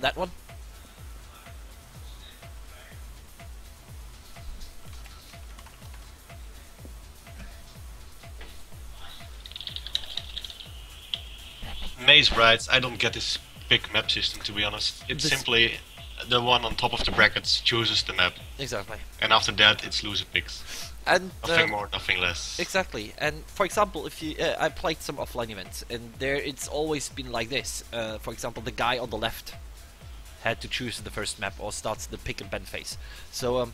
that one. Maze writes, I don't get this big map system, to be honest. It's simply the one on top of the brackets chooses the map. Exactly. And after that, it's loser picks. And nothing more, nothing less. Exactly. And for example, if you, I played some offline events, and there it's always been like this. For example, the guy on the left had to choose the first map or starts the pick and bend phase. So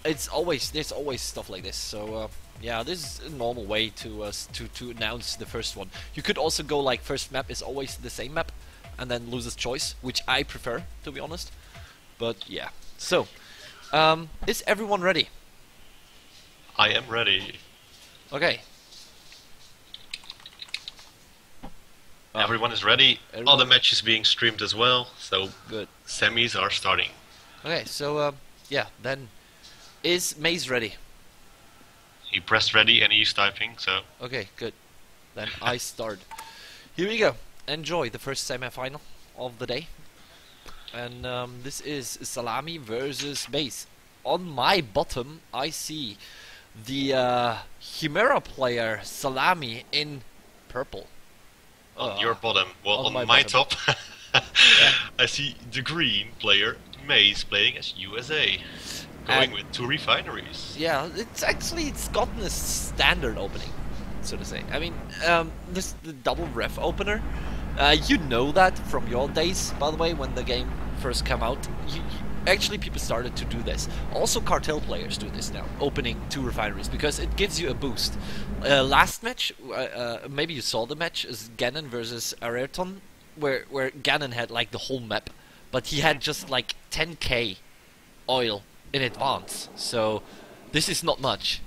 there's always stuff like this. So yeah, this is a normal way to announce the first one. You could also go like first map is always the same map, and then loser's choice, which I prefer, to be honest. But yeah. So is everyone ready? I am ready. Okay. Everyone is ready. All the matches being streamed as well, so good. Semis are starting. Okay, so yeah, then is Maze ready? He pressed ready and he's typing, so... Okay, good. Then I start. Here we go. Enjoy the first semi-final of the day. And this is Salami versus Maze. On my bottom, I see the Chimera player Salami in purple. On your bottom. Well, on my top, I see the green player Maze playing as USA, going with 2 refineries. Yeah, it's gotten a standard opening, so to say. I mean, this the double ref opener. You know that from your days, by the way, when the game first came out. Actually, people started to do this. Also, cartel players do this now, opening 2 refineries, because it gives you a boost. Last match, maybe you saw the match, is Ganon versus Ayrton, where Ganon had like the whole map, but he had just like 10k oil in advance. So this is not much.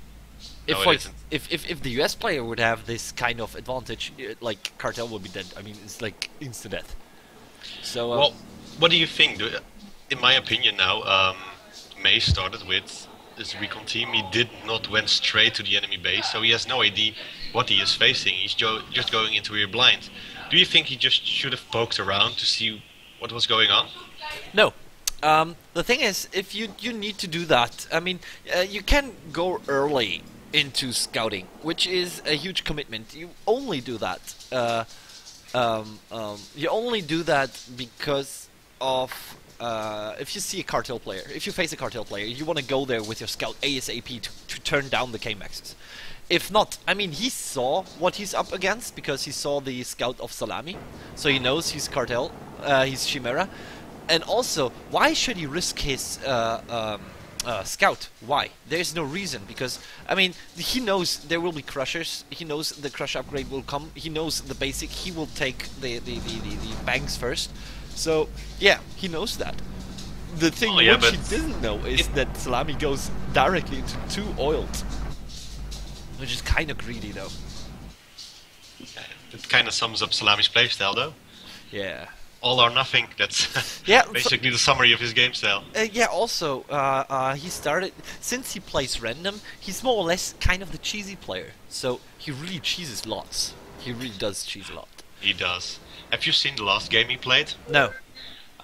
If the US player would have this kind of advantage, like cartel would be dead. I mean, it's like instant death. So well, what do you think? In my opinion now, May started with this recon team. He did not went straight to the enemy base, so he has no idea what he is facing. He's just going into a blind. Do you think he just should have poked around to see what was going on? No. The thing is, if you need to do that, I mean, you can go early into scouting, which is a huge commitment. You only do that. You only do that because of if you see a cartel player, if you face a cartel player, you want to go there with your scout ASAP to turn down the K-maxes. If not, I mean, he saw what he's up against because he saw the scout of Salami, so he knows he's cartel, he's Chimera. And also, why should he risk his scout? Why? There's no reason, because, I mean, he knows there will be crushers, he knows the crush upgrade will come, he knows the basic, he will take the banks first. So, yeah, he knows that. The thing which he didn't know is that Salami goes directly into 2 oils. Which is kind of greedy, though. It kind of sums up Salami's playstyle, though. Yeah. All or nothing, that's basically the summary of his game style. Yeah, also, he started, since he plays random, he's more or less kind of the cheesy player. So, he really cheeses lots. He really does cheese a lot. He does. Have you seen the last game he played? No.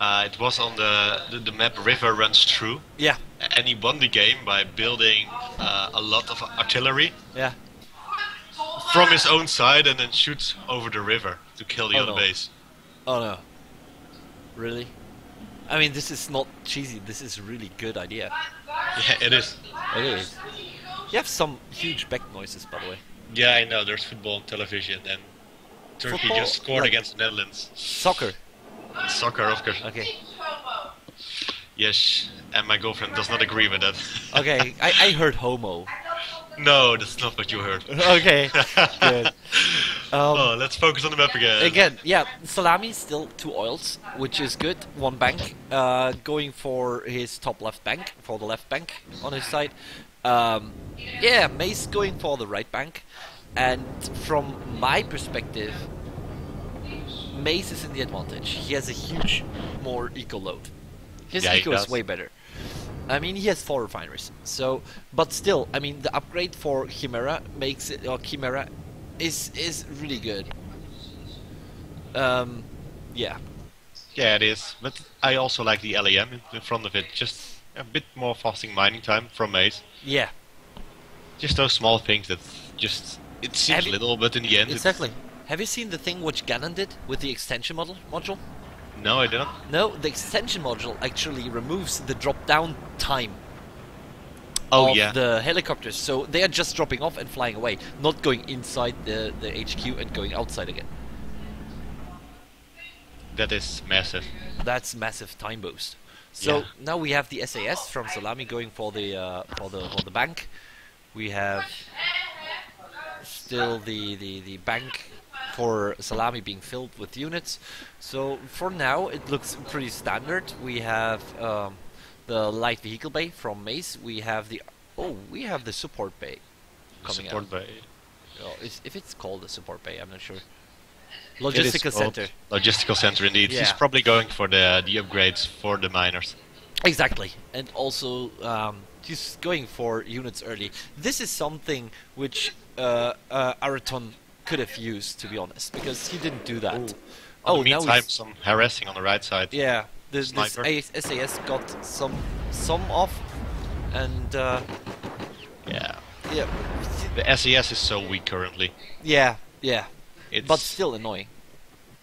It was on the map River Runs Through. Yeah. And he won the game by building a lot of artillery. Yeah. From his own side and then shoots over the river to kill the other base. Oh no. Really? I mean, this is not cheesy, this is a really good idea. Yeah, it is. It is. You have some huge back noises, by the way. Yeah, I know, there's football on television and Turkey just scored against the Netherlands. Soccer. Soccer, of course. Okay. Yes, and my girlfriend does not agree with that. Okay, I heard homo. No, that's not what you heard. Okay, good. Oh, let's focus on the map again. Again, yeah, Salami still 2 oils, which is good. 1 bank, going for his top left bank, for the left bank on his side. Yeah, Mace going for the right bank. And from my perspective, Mace is in the advantage. He has a huge more eco load. His eco is way better. I mean, he has 4 refineries. So, but still, I mean, the upgrade for Chimera makes it, or Chimera is really good. Yeah. Yeah, it is. But I also like the LAM in front of it. Just a bit more fasting mining time from Maze. Yeah, Just those small things that just... It seems Have you- little, but in the end exactly. Have you seen the thing which Ganon did with the extension module? No, I didn't. No, the extension module actually removes the drop down time Oh, of yeah. the helicopters, so they are just dropping off and flying away, not going inside the HQ and going outside again. That is massive. That's massive time boost. So Yeah. now we have the SAS from Szalami going for the bank. We have still the bank for Szalami being filled with units. So for now it looks pretty standard. We have the light vehicle bay from Mace. We have the support bay coming Support out. bay. Oh, if it's called a support bay, I'm not sure. It is Logistical called center. Logistical center, indeed. He's Yeah. probably going for the upgrades for the miners. Exactly, and also he's going for units early. This is something which Araton could have used, to be honest, because he didn't do that. In the now meantime, he's, some harassing on the right side. yeah, this Sniper. SAS got some off, and Yeah. yeah, The SES is so weak currently. yeah, It's, but still annoying.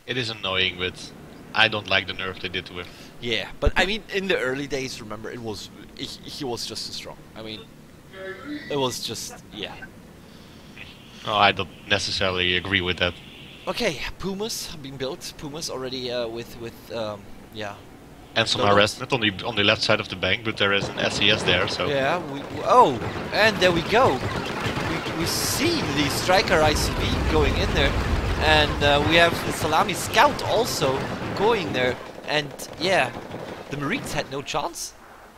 it is annoying, but I don't like the nerf they did to him. Yeah, but I mean, in the early days, remember, he was just as strong. I mean, it was just No, I don't necessarily agree with that. Okay, Pumas being built. Pumas already with yeah. And some No, no. harassment on the left side of the bank, but there is an SES there, so Yeah, oh, and there we go. We see the Striker ICV going in there, and we have the Szalami Scout also going there, and yeah, the Marines had no chance.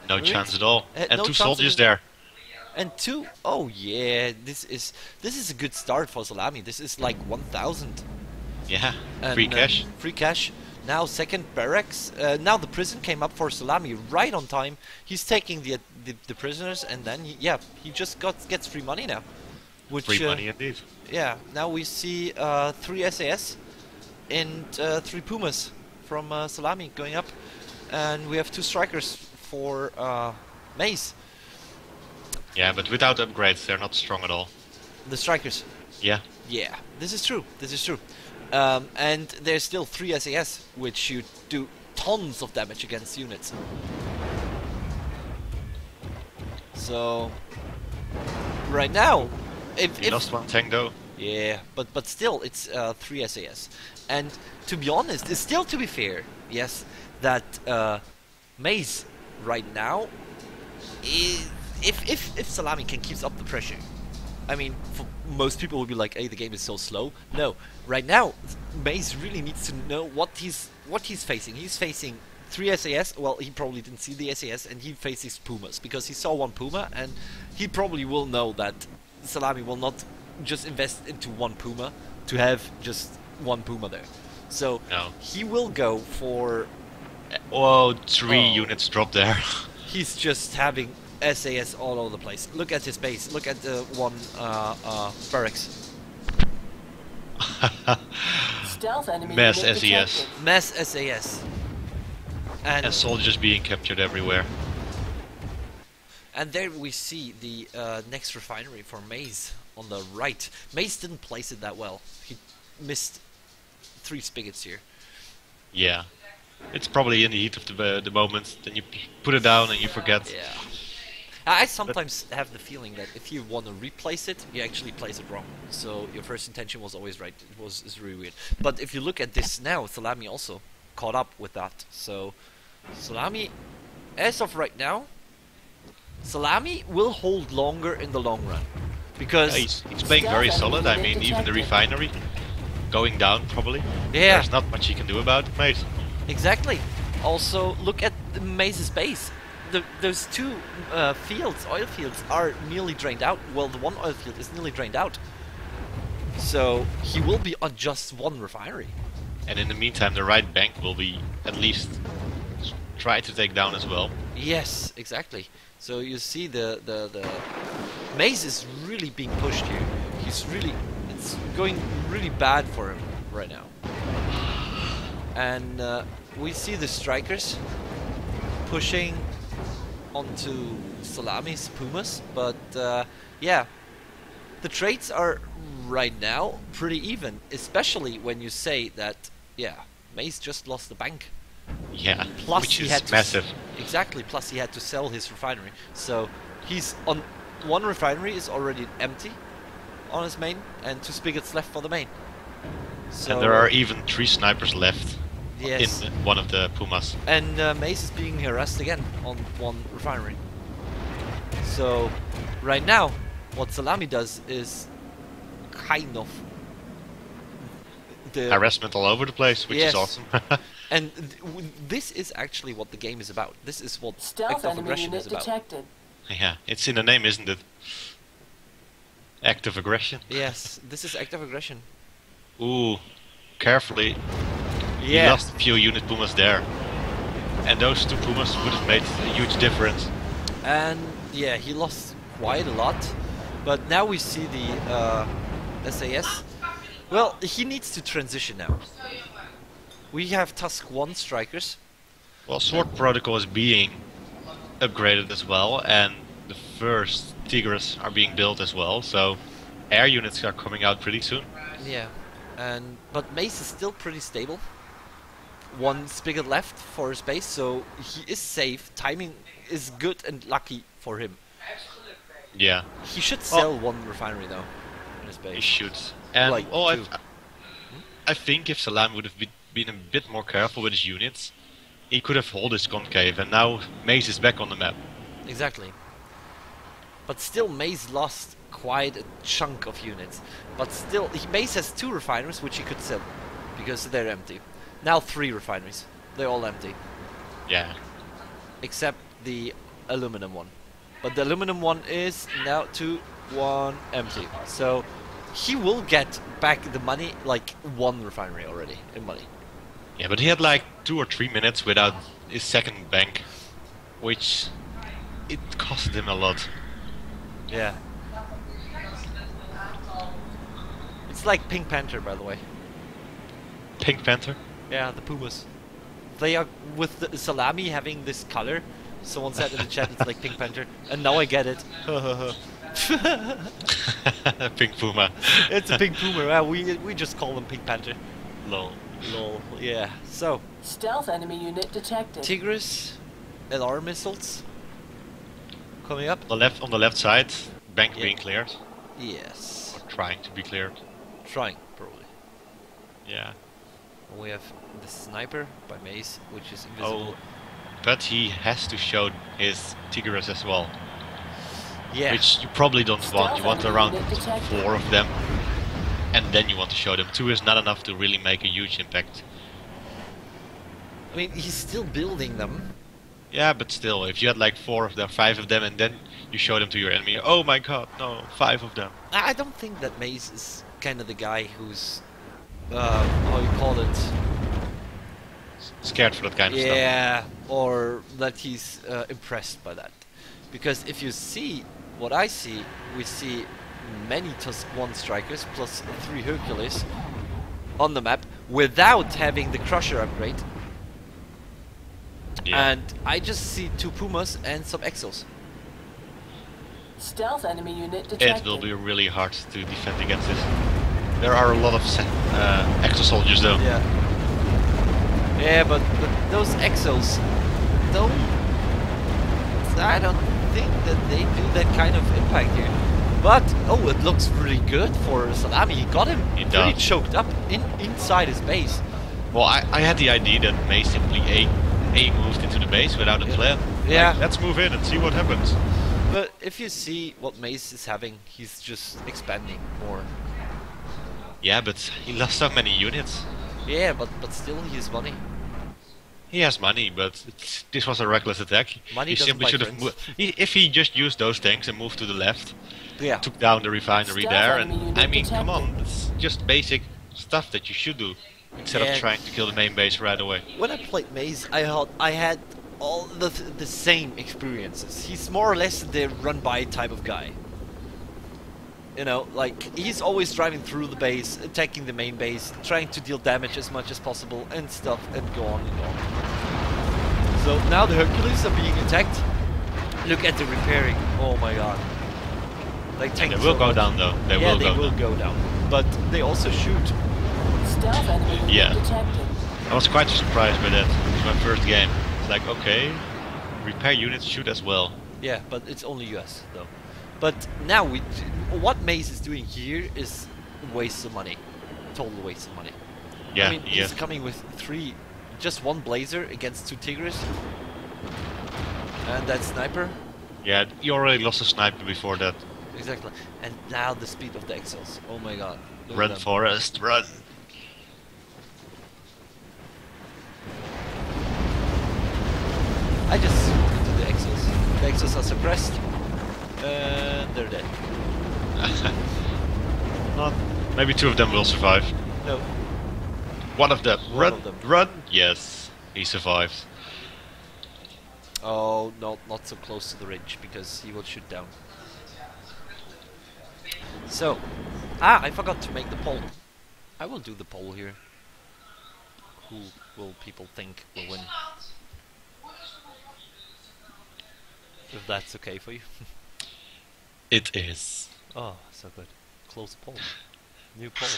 no Marines chance at all. had And no two chance soldiers in- there. And two, oh yeah, this is a good start for Szalami. This is like 1,000. Yeah, And, free cash. Free cash. Now second barracks. Now the prison came up for Szalami right on time. He's taking the prisoners, and then he just gets free money now. Which Free money indeed. yeah. Now we see 3 SAS and 3 Pumas from Szalami going up, and we have 2 strikers for Maze. Yeah, but without upgrades, they're not strong at all. The strikers. Yeah. Yeah, this is true. This is true. And there's still 3 SAS, which you do tons of damage against units. So right now, He lost one tank though. yeah, but still it's 3 SAS. And to be honest, it's still, to be fair, yes, that Maze right now is, if Szalami can keep up the pressure, I mean, for most people will be like, "Hey, the game is so slow." No, right now, Maze really needs to know what he's facing. He's facing 3 SAS. Well, he probably didn't see the SAS, and he faces Pumas because he saw one Puma, and he probably will know that Szalami will not just invest into one Puma to have just one Puma there. So No. he will go for. Whoa, 3 Oh. units dropped there. He's just having SAS all over the place. Look at his base. Look at the one barracks. Stealth enemy Mass unit SES. detected. Mass SAS. And And soldiers being captured everywhere. and there we see the next refinery for Maze on the right. Maze didn't place it that well. He missed 3 spigots here. Yeah. It's probably in the heat of the moment, then you put it down and you forget. Yeah. I sometimes have the feeling that if you want to replace it, you actually place it wrong. So your first intention was always right. It's really weird. But if you look at this now, Szalami also caught up with that. So Szalami, as of right now, Szalami will hold longer in the long run. Because He's playing very solid. I mean, even the refinery going down probably. yeah, There's not much he can do about it, mate. exactly. Also, look at the Maze's base. Those 2 oil fields, are nearly drained out. Well, the one oil field is nearly drained out. So he will be on just 1 refinery. And in the meantime, the right bank will be at least try to take down as well. Yes, exactly. So you see the Maze is really being pushed here. It's going really bad for him right now. And we see the strikers pushing onto Salami's Pumas, but yeah, the trades are right now pretty even, especially when you say that, yeah, Mace just lost the bank. Yeah, Plus which he is had to massive. Exactly, plus he had to sell his refinery. So he's on one refinery is already empty on his main, and 2 spigots left for the main. So And there are even 3 snipers left yes. in one of the Pumas. And Mace is being harassed again on one refinery. So right now, what Salami does is kind of the Harassment all over the place, which Yes. is awesome. and this is actually what the game is about. This is what Stealth act of enemy aggression unit is about. detected. Yeah, it's in the name, isn't it? Active aggression. Yes, this is act of aggression. Ooh, carefully. He Yeah. lost a few unit Pumas there. And those 2 Pumas would have made a huge difference. And yeah, he lost quite a lot. But now we see the SAS. Well, he needs to transition now. We have Tusk 1 strikers. Well, Sword Protocol is being upgraded as well, and the first Tigris are being built as well, so air units are coming out pretty soon. Yeah. But Mace is still pretty stable. 1 spigot left for his base, so he is safe. Timing is good and lucky for him. Yeah, He should sell 1 refinery though in his he base. should. And Like, well, 2. I think if Salam would have been a bit more careful with his units, he could have held his concave, and now Mace is back on the map. Exactly. But still, Mace lost quite a chunk of units. But still, Mace has 2 refineries which he could sell because they're empty. Now 3 refineries. They're all empty. Yeah. Except the aluminum one. But the aluminum one is now 1 empty. So he will get back the money, like 1 refinery already in money. Yeah, but he had like 2 or 3 minutes without his second bank, which it cost him a lot. Yeah. It's like Pink Panther, by the way. Pink Panther? Yeah, the Pumas. They are, with the Salami having this color, someone said in the chat it's like Pink Panther, and now I get it. Pink Puma. It's a Pink Puma, we just call them Pink Panther. Lol. Lol, yeah. So, Stealth enemy unit detected. Tigris, LR missiles, coming up. On the left side, bank Yeah. being cleared. Yes. Or trying to be cleared. Trying, probably. Yeah. And we have the sniper by Mace, which is invisible. Oh, but he has to show his Tigris as well. Yeah. Which you probably don't want. You want Stealth around enemy unit detected. 4 of them. And then you want to show them. 2 is not enough to really make a huge impact. I mean, he's still building them. Yeah, but still, if you had like 4 of them, 5 of them, and then you show them to your enemy, oh my god, no, 5 of them. I don't think that Mace is kind of the guy who's, how you call it? Scared for that kind of stuff. Yeah, or that he's impressed by that. Because if you see what I see, we see many Tusk 1 strikers plus 3 Hercules on the map without having the Crusher upgrade. Yeah. And I just see 2 Pumas and some Exos. Stealth enemy unit detected. It will be really hard to defend against this. There are a lot of exo soldiers though. Yeah. Yeah, but those Exos don't... I don't think that they do that kind of impact here. But, oh, it looks really good for Salami. He got him It pretty does. choked up inside his base. Well, I had the idea that May simply A moved into the base without a plan. Yeah. Like, let's move in and see what happens. But if you see what Mace is having, he's just expanding more. Yeah, but he lost so many units. Yeah, but still he has money. He has money, but this was a reckless attack. Money he doesn't simply buy should have friends. moved. If he just used those tanks and moved to the left, Yeah. took down the refinery Stealth there, enemy and unit I mean, come detected. on, it's just basic stuff that you should do instead Yeah. of trying to kill the main base right away. When I played Maze, I had all the same experiences. He's more or less the run-by type of guy. You know, like, he's always driving through the base, attacking the main base, trying to deal damage as much as possible, and stuff, and go on and on. So now the Hercules are being attacked. Look at the repairing. Oh my god. They tank They will so go much. down though. They Yeah, will they go will down. go down. But they also shoot. Stealth enemy unit Yeah. detected. I was quite surprised by that. It was my first game. It's like, okay, repair units shoot as well. Yeah, but it's only US though. But now what Maze is doing here is waste of money. Total waste of money. Yeah, I mean, yeah. he's coming with just one Blazer against 2 Tigers. And that sniper. Yeah, you already lost a sniper before that. Exactly. And now the speed of the Exos. Oh my god. Look at Run, them. Forest, run! I just zoomed into the Exos. The Exos are suppressed. And they're dead. Not, maybe 2 of them will survive. No. One of them. One Run, of them. run! Yes, he survives. Oh, no, not so close to the ridge because he will shoot down. So, I forgot to make the poll. I will do the poll here. Who will people think will win? If that's okay for you. It is. Oh, so good. Close poll. New poll.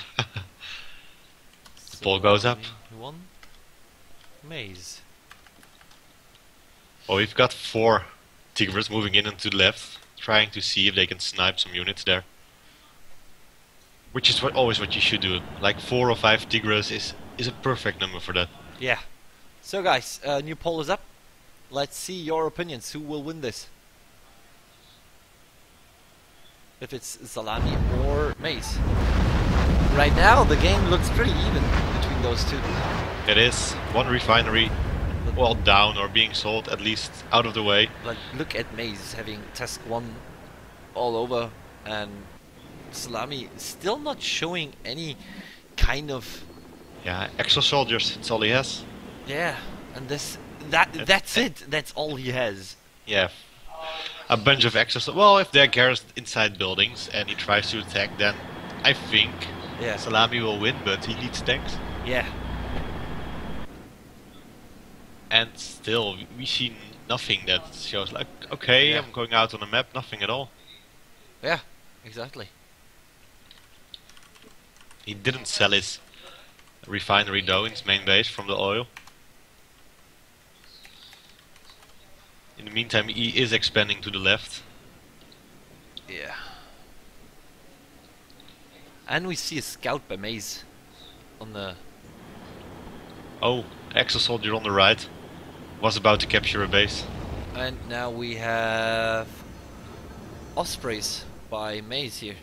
The poll goes up. Who won? Maze. Oh, we've got 4 Tigers moving in and to the left, trying to see if they can snipe some units there. Which is always what you should do. Like 4 or 5 Tigers is a perfect number for that. Yeah. So guys, new poll is up. Let's see your opinions. Who will win this? If it's Szalami or Maze. Right now, the game looks pretty even between those two. It is one refinery, well, down or being sold, at least out of the way. Like, look at Maze having Task 1 all over, and Szalami still not showing any kind of... Yeah, exo soldiers, that's all he has. Yeah, and that's it. That's all he has. Yeah, a bunch of exo. Well, if they're garrisoned inside buildings and he tries to attack, then I think Yeah. Szalami will win, but he needs tanks. Yeah. And still, we see nothing that shows like, okay, Yeah. I'm going out on the map, nothing at all. Yeah, exactly. He didn't sell his refinery though in his main base from the oil. In the meantime, he is expanding to the left. Yeah. And we see a scout by Maze on the... Oh, exo soldier on the right was about to capture a base. And now we have Ospreys by Maze here.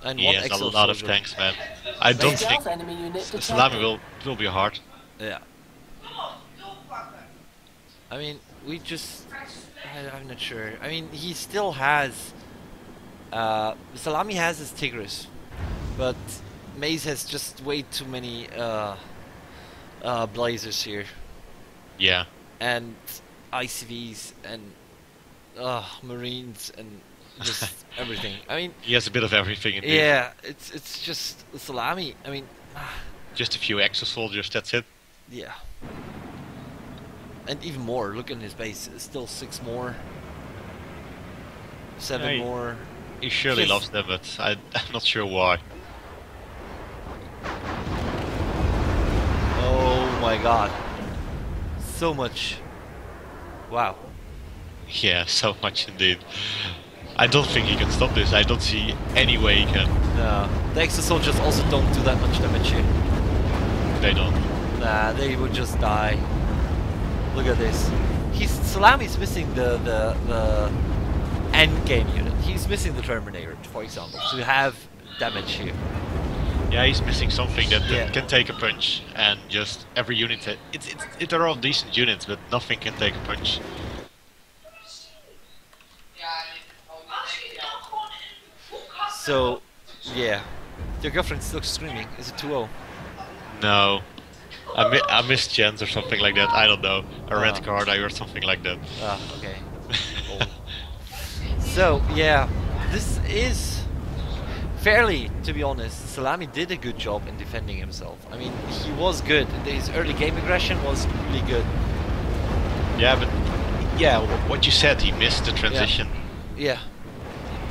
And He one has a exo lot of soldier. tanks, man. I don't think Stealth enemy unit Szalami detected. will be hard. Yeah. I mean, I'm not sure. I mean, he still has... Szalami has his Tigris, but Maze has just way too many Blazers here. Yeah. And ICVs and Marines and just everything. I mean, He has a bit of everything indeed. yeah, it's just Szalami. I mean, Just a few exo soldiers, that's it. yeah. And even more. Look at his base. Still 6 more. 7 Hey. more. He surely Just- loves them, but I'm not sure why. Oh my god. So much. Wow. Yeah, so much indeed. I don't think he can stop this. I don't see any way he can. No. The exo soldiers also don't do that much damage here. They don't. Nah, they would just die. Look at this. Szalami's missing the end game unit. He's missing the Terminator, for example, to have damage here. Yeah, he's missing something that Yeah. can take a punch, and just every unit. They're all decent units, but nothing can take a punch. So, yeah. Your girlfriend still screaming. Is it 2-0? No, I missed chance or something like that. I don't know. A red Ah. card, I heard something like that. Ah, okay. Oh. So, yeah. this is fairly, to be honest, Salami did a good job in defending himself. I mean, he was good. His early game aggression was really good. Yeah, but yeah, what you said, he missed the transition. Yeah.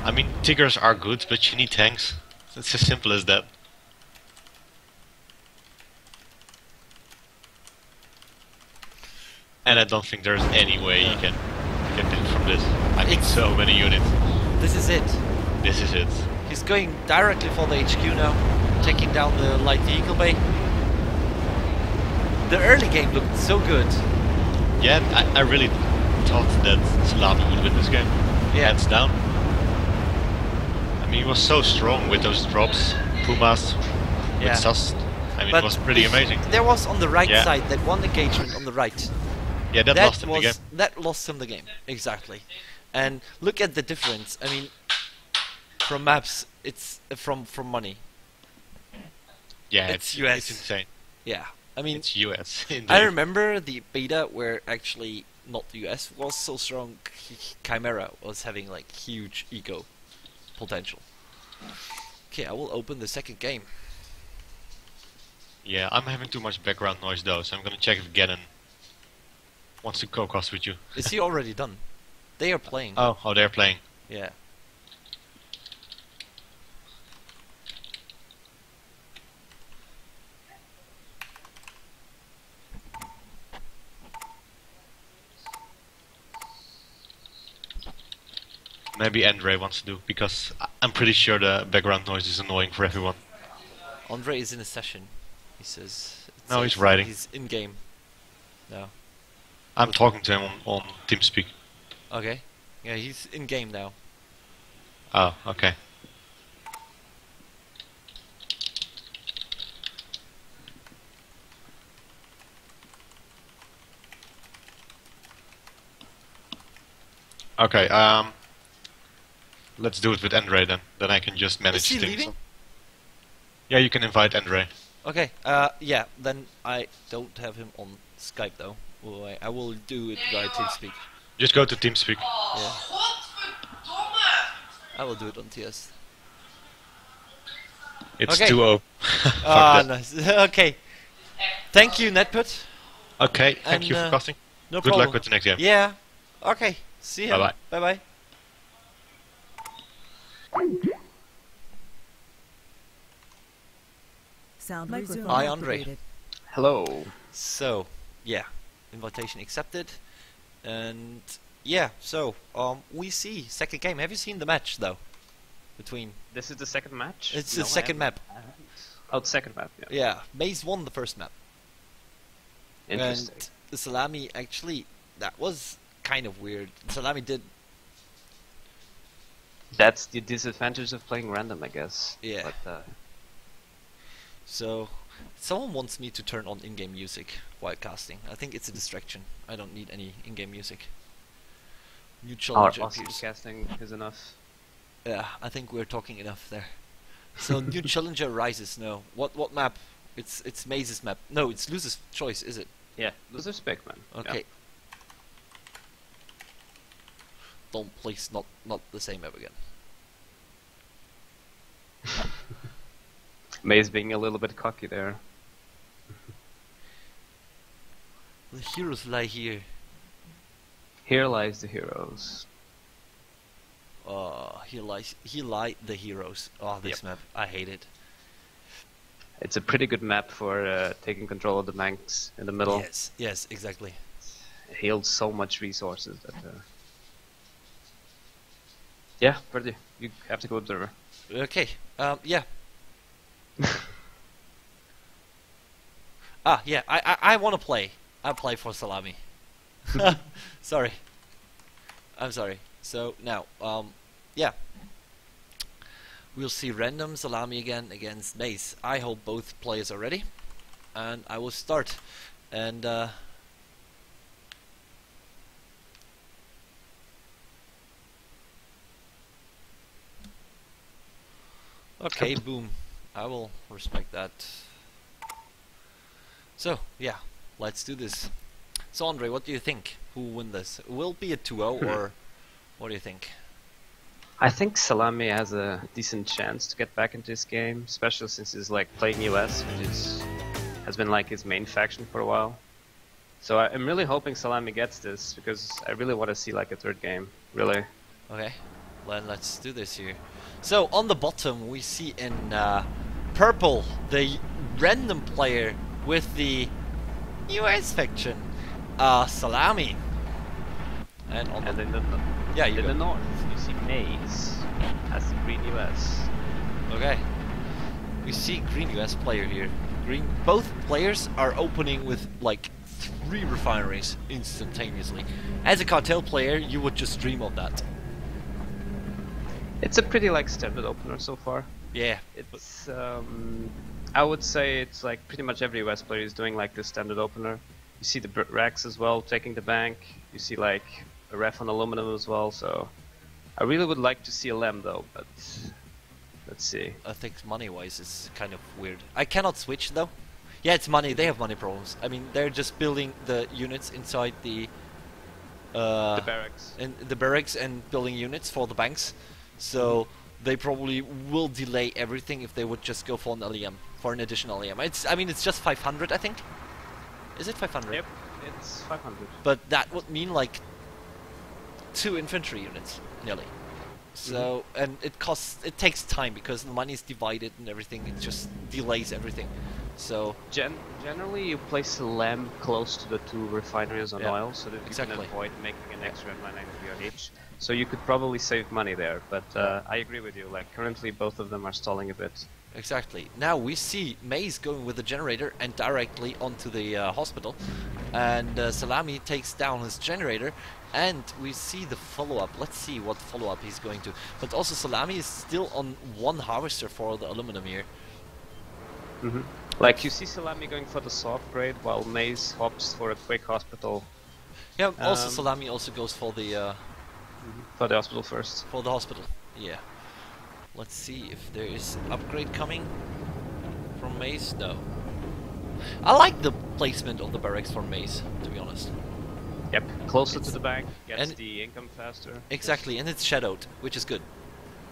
I mean, Tigers are good, but you need tanks. It's as simple as that. And I don't think there's any way you can get in from this. I mean, so many units. This is it. This is it. He's going directly for the HQ now, taking down the light vehicle bay. The early game looked so good. Yeah, I really thought that Szalami would win this game. Yeah. Hands down. I mean, he was so strong with those drops, Pumas, with Sus. I mean, it was pretty amazing. There was on the right side that one engagement on the right. Yeah, that lost him the game. That lost him the game, exactly. And look at the difference. I mean, from maps, it's from money. Yeah, it's US. It's insane. Yeah, I mean, it's US. Indeed. I remember the beta where actually not the US was so strong. Chimera was having like huge ego potential. Okay, I will open the second game. Yeah, I'm having too much background noise though, so I'm gonna check if Gannon wants to co-cast with you. Is he already done? They are playing. Oh, they're playing. Yeah. Maybe Andre wants to do, because I'm pretty sure the background noise is annoying for everyone. Andre is in a session. He says. No, he's writing. He's in game. No. I'm talking to him on TeamSpeak. Okay. Yeah, he's in game now. Oh, okay. Okay, let's do it with Andre then. Then I can just manage things. Is he leaving? Yeah, you can invite Andre. Okay, yeah, then I don't have him on Skype though. Well, I will do it by TeamSpeak. Just go to TeamSpeak. Yeah. I will do it on TS. It's okay. 2-0. Ah, nice. Okay. Thank you, netput. Okay, thank you for casting. No Good problem. luck with the next game. Yeah. Okay. See you. Bye-bye. Bye-bye. Sound resumed. Hi, Andre. Hello. So, yeah, invitation accepted, and yeah, so we see second game. Have you seen the match though? Between This is the second match? it's No, the second map. Oh, the second map, yeah. Yeah, Maze won the first map, Interesting. and the Salami actually that was kind of weird. Salami did That's the disadvantage of playing random, I guess. Yeah. But, so. Someone wants me to turn on in-game music while casting. I think it's a distraction. I don't need any in-game music. New our challenge awesome appears. casting is enough. Yeah, I think we're talking enough there. So new challenger rises. No, what map? It's Maze's map. No, it's Loser's choice, is it? Yeah, Loser's Big Man. Okay. Don't please not the same map again. Yeah. Maze being a little bit cocky there. The heroes lie here. Here lies the heroes. Here lie the heroes. Oh, this map, I hate it. It's a pretty good map for taking control of the banks in the middle. Yes, exactly. It heals so much resources that. Yeah, Birdie, you have to go observer. Okay. Yeah. Yeah. I want to play. I'll play for Salami. Sorry. I'm sorry. So now, yeah. We'll see random Salami again against Maze. I hope both players are ready, and I will start. And okay, boom. I will respect that. So, yeah, let's do this. So, Andre, what do you think? Who will win this? Will it be a 2-0 or what do you think? I think Salami has a decent chance to get back into this game, especially since he's like playing US, which has been like his main faction for a while. So I'm really hoping Salami gets this because I really want to see like a third game, really. Okay, well, let's do this here. So on the bottom we see in purple the random player with the US faction, Salami. And on And the in the you in the go. north, you see Maze has the green US. Okay, we see green US player here. Green. Both players are opening with like 3 refineries instantaneously. As a cartel player, you would just dream of that. It's a pretty like standard opener so far. Yeah. It's I would say it's like pretty much every US player is doing like this standard opener. You see the Rex as well taking the bank. You see like a ref on aluminum as well. So I really would like to see a Lem though, but let's see. I think money-wise it's kind of weird. I cannot switch though. Yeah, it's money. They have money problems. I mean, they're just building the units inside the barracks. in the barracks and building units for the banks. So they probably will delay everything if they would just go for an LEM, for an additional LEM. I mean, it's just 500, I think. Is it 500? Yep, it's 500. But that would mean like 2 infantry units, nearly. So, and it takes time because the money is divided and everything. It just delays everything. So Generally, you place a Lem close to the 2 refineries on Yeah, oil, so that you exactly. can avoid making an extra M990 on each. So you could probably save money there. But I agree with you. Like currently, both of them are stalling a bit. exactly. Now we see Maze going with the generator and directly onto the hospital, and Salami takes down his generator, and we see the follow-up. Let's see what follow-up he's going to. But also Salami is still on 1 harvester for the aluminum here. Like you see Salami going for the soft grade, while Maze opts for a quick hospital Yeah. Also Um, Salami also goes for the hospital first. hospital. Yeah. Let's see if there is upgrade coming from Maze. No. I like the placement of the barracks for Maze, to be honest. Yep, closer to It's- the bank, gets and- the income faster. Exactly, and it's shadowed, which is good.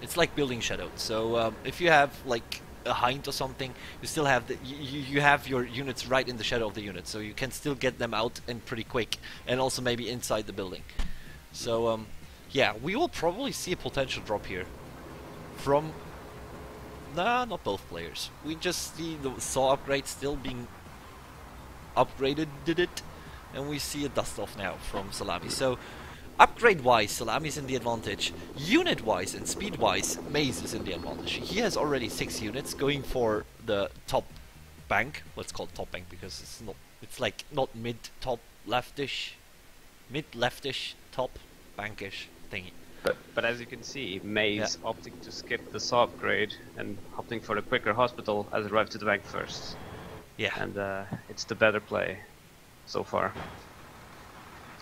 It's like building shadowed. So if you have like a hind or something, you still have you have your units right in the shadow of the unit, so you can still get them out and pretty quick, and also maybe inside the building. So yeah, we will probably see a potential drop here from. Nah, not both players. We just see the saw upgrade still being upgraded, and we see a dust off now from Salami. So upgrade-wise, Salami's in the advantage. Unit-wise and speed-wise, Maze is in the advantage. He has already 6 units going for the top bank. Let's call it top bank because it's not. It's like not mid-top leftish, mid-leftish, top bankish thingy. But as you can see, Maze opting to skip the saw upgrade and opting for the quicker hospital has arrived to the bank first. Yeah. And it's the better play so far.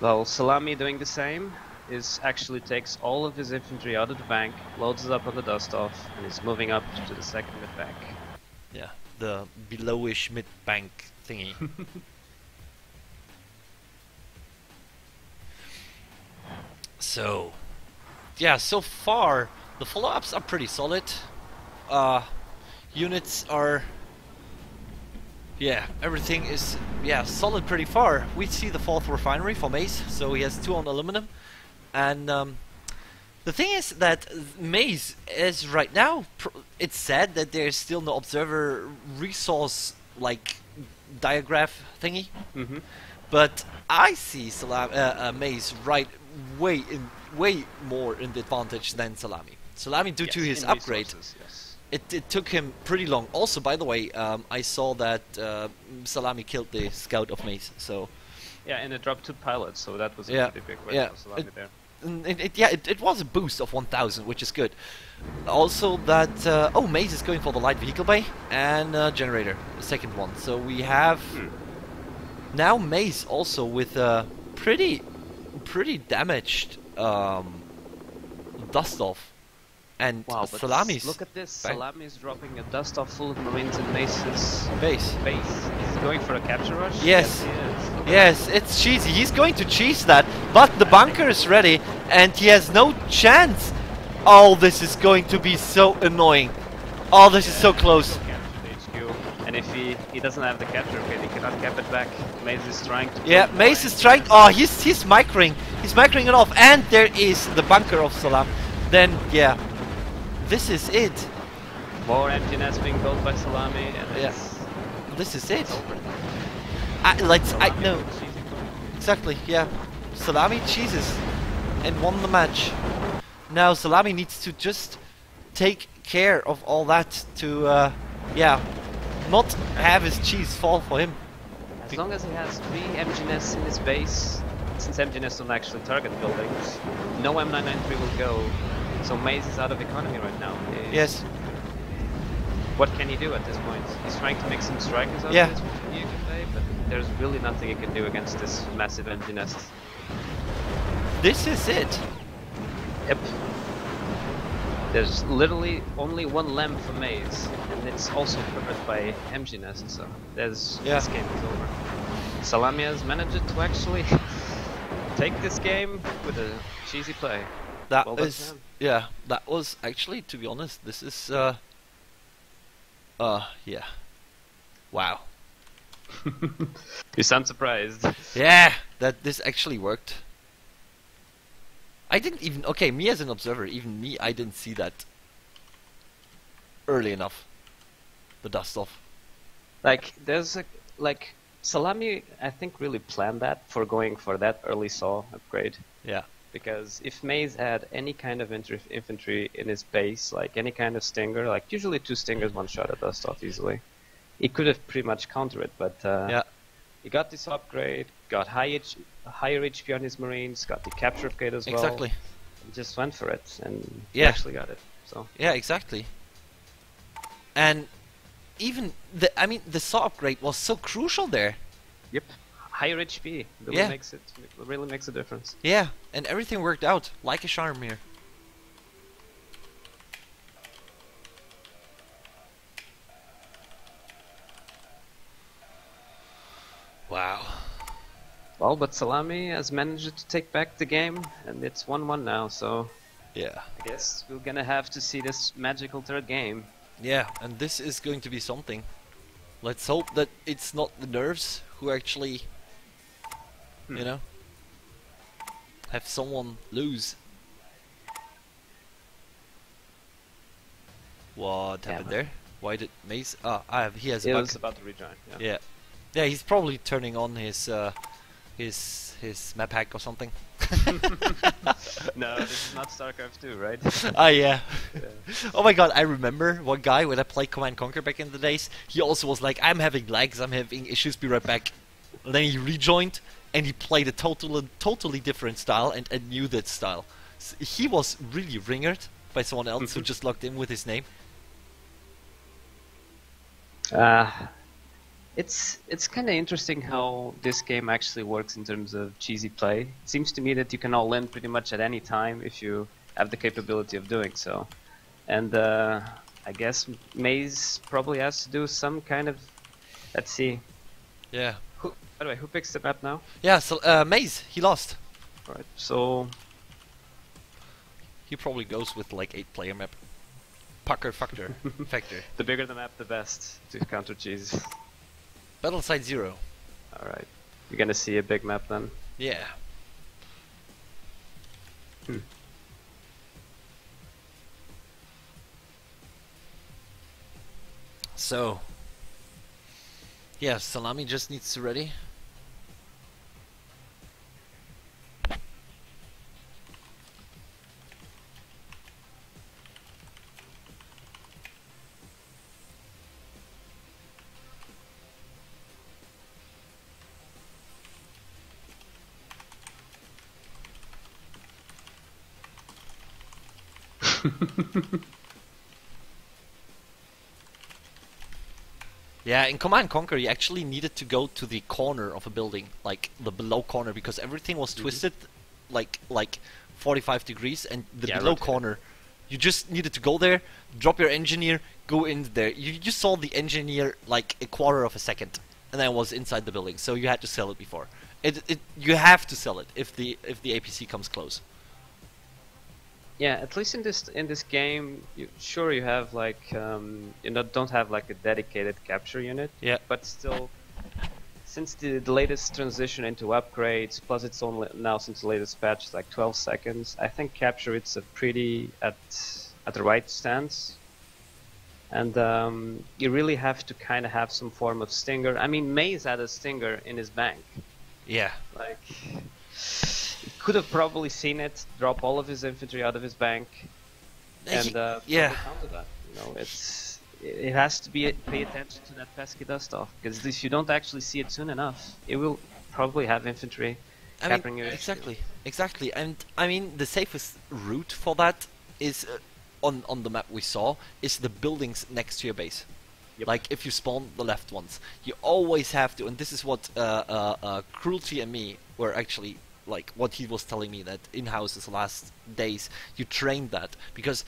Well, Salami doing the same is actually takes all of his infantry out of the bank, loads it up on the dust off, and is moving up to the second mid bank. Yeah, the belowish mid-bank thingy. So, yeah, so far the follow-ups are pretty solid. Units are, yeah, everything is, yeah, solid pretty far. We see the 4th refinery for Maze, so he has 2 on aluminum, and the thing is that Maze is right now. It's sad that there's still no observer resource like diagram thingy. But I see Maze right way more in the advantage than Salami. Salami, due to his upgrade, it took him pretty long. Also, by the way, I saw that Salami killed the scout of Maze. So yeah, and it dropped 2 pilots, so that was a pretty big win for Salami there. It was a boost of 1,000, which is good. Also, that Maze is going for the light vehicle bay and generator, the second one. So we have now Maze also with a pretty damaged dust off, and Wow, but Salami's look at this. bank. Salami is dropping a dust off full of Marines in Mace's base. base. He's going for a capture rush? Yes. He is. Look at Yes, it's cheesy. He's going to cheese that, but the bunker is ready, and he has no chance Oh, this is going to be so annoying. Oh, this is so close. Capture the HQ. And if he doesn't have the capture kit, he cannot cap it back. Maze is trying to... Yeah, Maze is trying... Oh, he's microing. He's microing it off. And there is the bunker of Salam. Then, yeah. This is it. More empty nests being built by Salami, and Yeah. This is it. No. Exactly, yeah. Salami cheeses and won the match. Now Salami needs to just take care of all that to, yeah, not have his cheese fall for him. As long as he has 3 MG nests in his base, since MG nests don't actually target buildings, no M993 will go. So Maze is out of economy right now. Yes. What can he do at this point? He's trying to make some strikers out Yeah. of this play, but there's really nothing he can do against this massive MG nest. This is it. Yep. There's literally only one lamp for Maze, and it's also covered by MG nest, so this game is over. Salami has managed to actually take this game with a cheesy play. That Well done, is, man. yeah, that was actually, to be honest, this is, yeah. Wow. You sound surprised. Yeah, that this actually worked. I didn't even, okay, me as an observer, even me, I didn't see that early enough. The dust off. Like, there's a, like, Salami, I think, really planned that for going for that early saw upgrade. Yeah. Because if Maze had any kind of infantry in his base, like any kind of stinger, like usually 2 stingers one shot at dust off easily, he could have pretty much countered it, but Yeah. he got this upgrade, got higher HP on his marines, got the capture upgrade as well. Exactly. And just went for it, and he Yeah. actually got it. So Yeah, exactly. And even the, I mean, the saw upgrade was so crucial there. yep, higher HP really Yeah. makes a difference. Yeah, and everything worked out like a charm here. Wow. Well, but Salami has managed to take back the game, and it's 1-1 now, so Yeah. I guess we're gonna have to see this magical third game. Yeah, and this is going to be something. Let's hope that it's not the nerves who actually, you know, have someone lose. What Yeah, happened man. there? Why did Maze? He has a It bug. was about to rejoin. Yeah. Yeah, yeah, he's probably turning on his map hack or something. No, this is not StarCraft 2, right? Ah, yeah. Yeah. Oh my god, I remember one guy when I played Command Conquer back in the days. He also was like, I'm having lags, I'm having issues, be right back. And then he rejoined and he played a totally different style and knew that style. He was really ringered by someone else who just logged in with his name. It's kind of interesting how this game actually works in terms of cheesy play. It seems to me that you can all in pretty much at any time if you have the capability of doing so. And I guess Maze probably has to do some kind of... Let's see. Yeah. By the way, who picks the map now? Yeah, so Maze, he lost. Right, so... He probably goes with like 8-player map. Pucker factor. The bigger the map, the best to counter cheese. Battle site 0. Alright. You're gonna see a big map then. Yeah. So, yeah, Salami just needs to ready. Yeah, in Command Conquer you actually needed to go to the corner of a building, like the below corner, because everything was twisted like 45 degrees, and the Yeah, below rotated. corner, you just needed to go there, drop your engineer, go in there. You just saw the engineer like a quarter of a second, and then it was inside the building, so you had to sell it before. You have to sell it if the APC comes close. Yeah, at least in this game, sure you have like don't have like a dedicated capture unit. Yeah. But still, since the latest transition into upgrades, plus it's only now since the latest patch, it's like 12 seconds. I think capture it's a pretty at the right stance, and you really have to kind of have some form of stinger. I mean, Maze had a stinger in his bank. Yeah. Like, he could have probably seen it, drop all of his infantry out of his bank, and yeah. probably counter that. You know, it has to be pay attention to that pesky dust off, because if you don't actually see it soon enough, it will probably have infantry capping your exactly. And I mean, the safest route for that is on the map we saw is the buildings next to your base. Yep. Like if you spawn the left ones, you always have to, and this is what Cruelty and me were actually like. What he was telling me that in-house his last days, you trained that because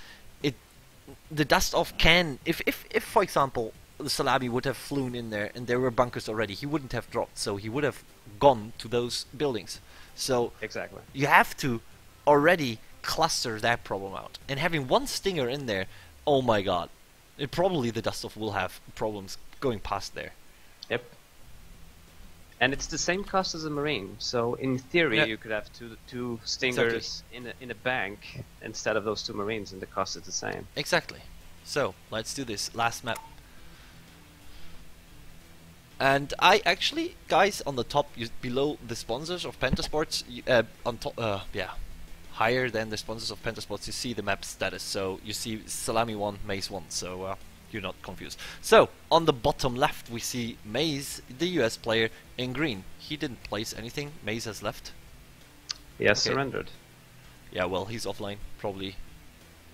the dust off can, if for example the Salami would have flown in there and there were bunkers already, he wouldn't have dropped, so he would have gone to those buildings. So exactly, you have to already cluster that problem out, and having one stinger in there, oh my god, probably the dust off will have problems going past there. Yep. And it's the same cost as a marine, so in theory you could have two stingers in a bank instead of those two marines, and the cost is the same. Exactly. So let's do this last map. And I actually, guys, on the top, below the sponsors of Pentasports, on top, higher than the sponsors of Pentasports, you see the map status. So you see Szalami1, Maze 1. So you're not confused. So on the bottom left we see Maze, the US player, in green. He didn't place anything. Maze has left. He has surrendered. Yeah, well, he's offline, probably.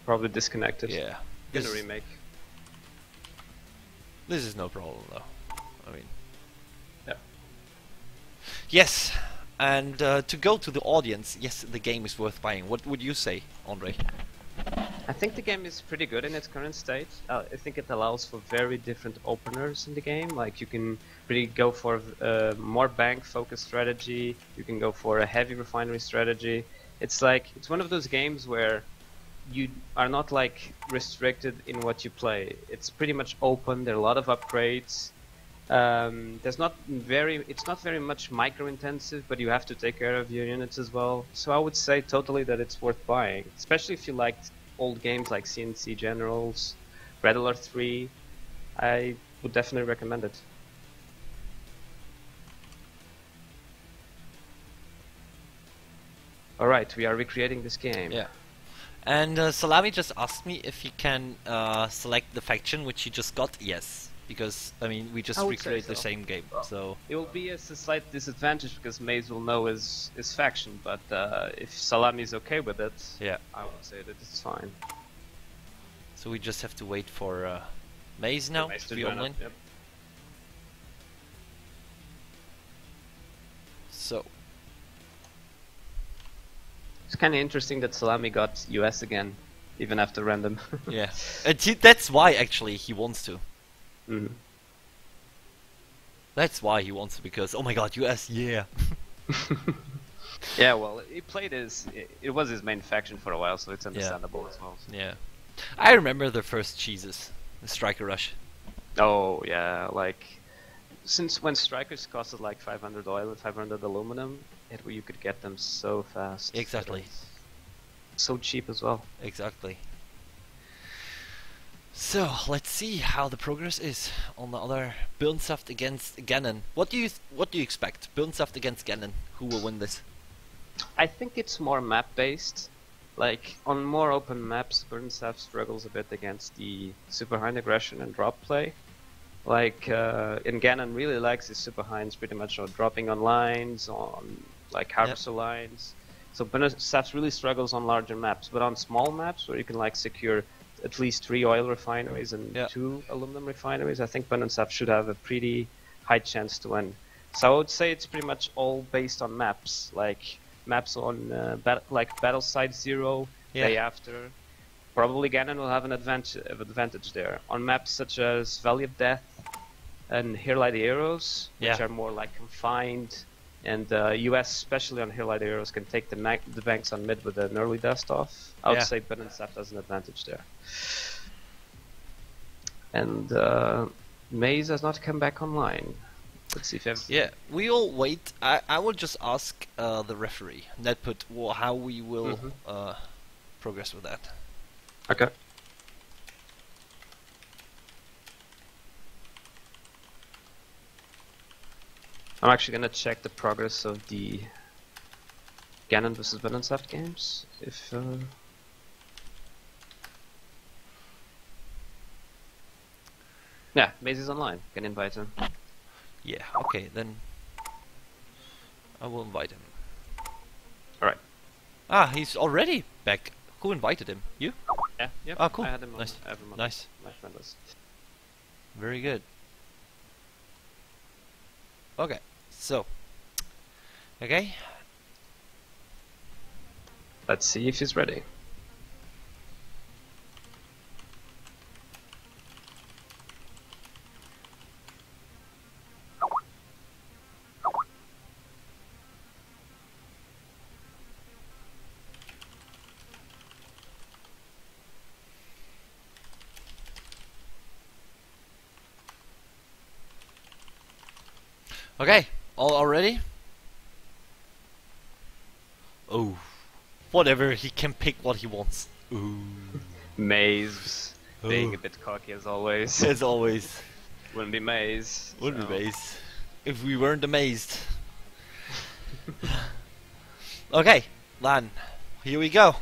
Probably disconnected. Yeah. In a remake. This is no problem though. I mean. Yeah. Yes, and to go to the audience, yes, the game is worth buying. What would you say, Andre? I think the game is pretty good in its current state. I think it allows for very different openers in the game. Like you can really go for a more bank-focused strategy. You can go for a heavy refinery strategy. It's one of those games where you are not like restricted in what you play. It's pretty much open. There are a lot of upgrades. It's not very much micro-intensive, but you have to take care of your units as well. So I would say totally that it's worth buying, especially if you liked old games like CNC Generals, Red Alert 3. I would definitely recommend it. Alright, we are recreating this game. Yeah. And Salami just asked me if he can select the faction which he just got. Yes. Because, I mean, we just recreate the same game, so... It will be a slight disadvantage because Maze will know his faction, but if Salami is okay with it, yeah, I would say that it's fine. So we just have to wait for Maze now to be online. Yep. So... It's kind of interesting that Salami got US again, even after random. Yeah, and that's why, actually, he wants to. Mm-hmm. That's why he wants to, because oh my god, US, yeah. Yeah, well, he played it was his main faction for a while, so it's understandable as well. So. Yeah, I remember the first cheeses, the Striker Rush. Oh yeah, like since when Strikers costed like 500 oil and 500 aluminum, you could get them so fast. Exactly. So cheap as well. Exactly. So let's see how the progress is on the other. Burnsaft against Ganon. What do you expect? Burnsaft against Ganon. Who will win this? I think it's more map based. Like on more open maps, Burnsaft struggles a bit against the super high aggression and drop play. Like and Ganon really likes his super hinds pretty much on dropping on lines, on like harvester lines. So Burnsaft really struggles on larger maps, but on small maps where you can like secure at least 3 oil refineries and 2 aluminum refineries, I think Burnsaft should have a pretty high chance to win. So I would say it's pretty much all based on maps, like maps on like Battle Site 0, day after. Probably Ganon will have an advantage there. On maps such as Valley of Death and Here Lie the Heroes, which are more like confined And US, especially on hill heroes, can take the banks on mid with an early dust off. I would say Binnenstadt has an advantage there. And Maze has not come back online. Let's see if Yeah, we'll wait. I will just ask the referee, netput, how we will progress with that. Okay. I'm actually gonna check the progress of the Ganon vs Binnenstadt games. If yeah, Maze is online. Can invite him. Yeah, okay, then I will invite him. Alright. Ah, he's already back. Who invited him? You? Yeah, yep. Ah, cool. I had him Nice. on every month. Nice. My friend list. Very good. Okay, so. Okay. Let's see if he's ready. Okay, all ready? Oh, whatever, he can pick what he wants. Ooh. Maze being Oh. a bit cocky as always. As always. Wouldn't be Maze. Wouldn't so- be amazed if we weren't amazed. Okay, then here we go.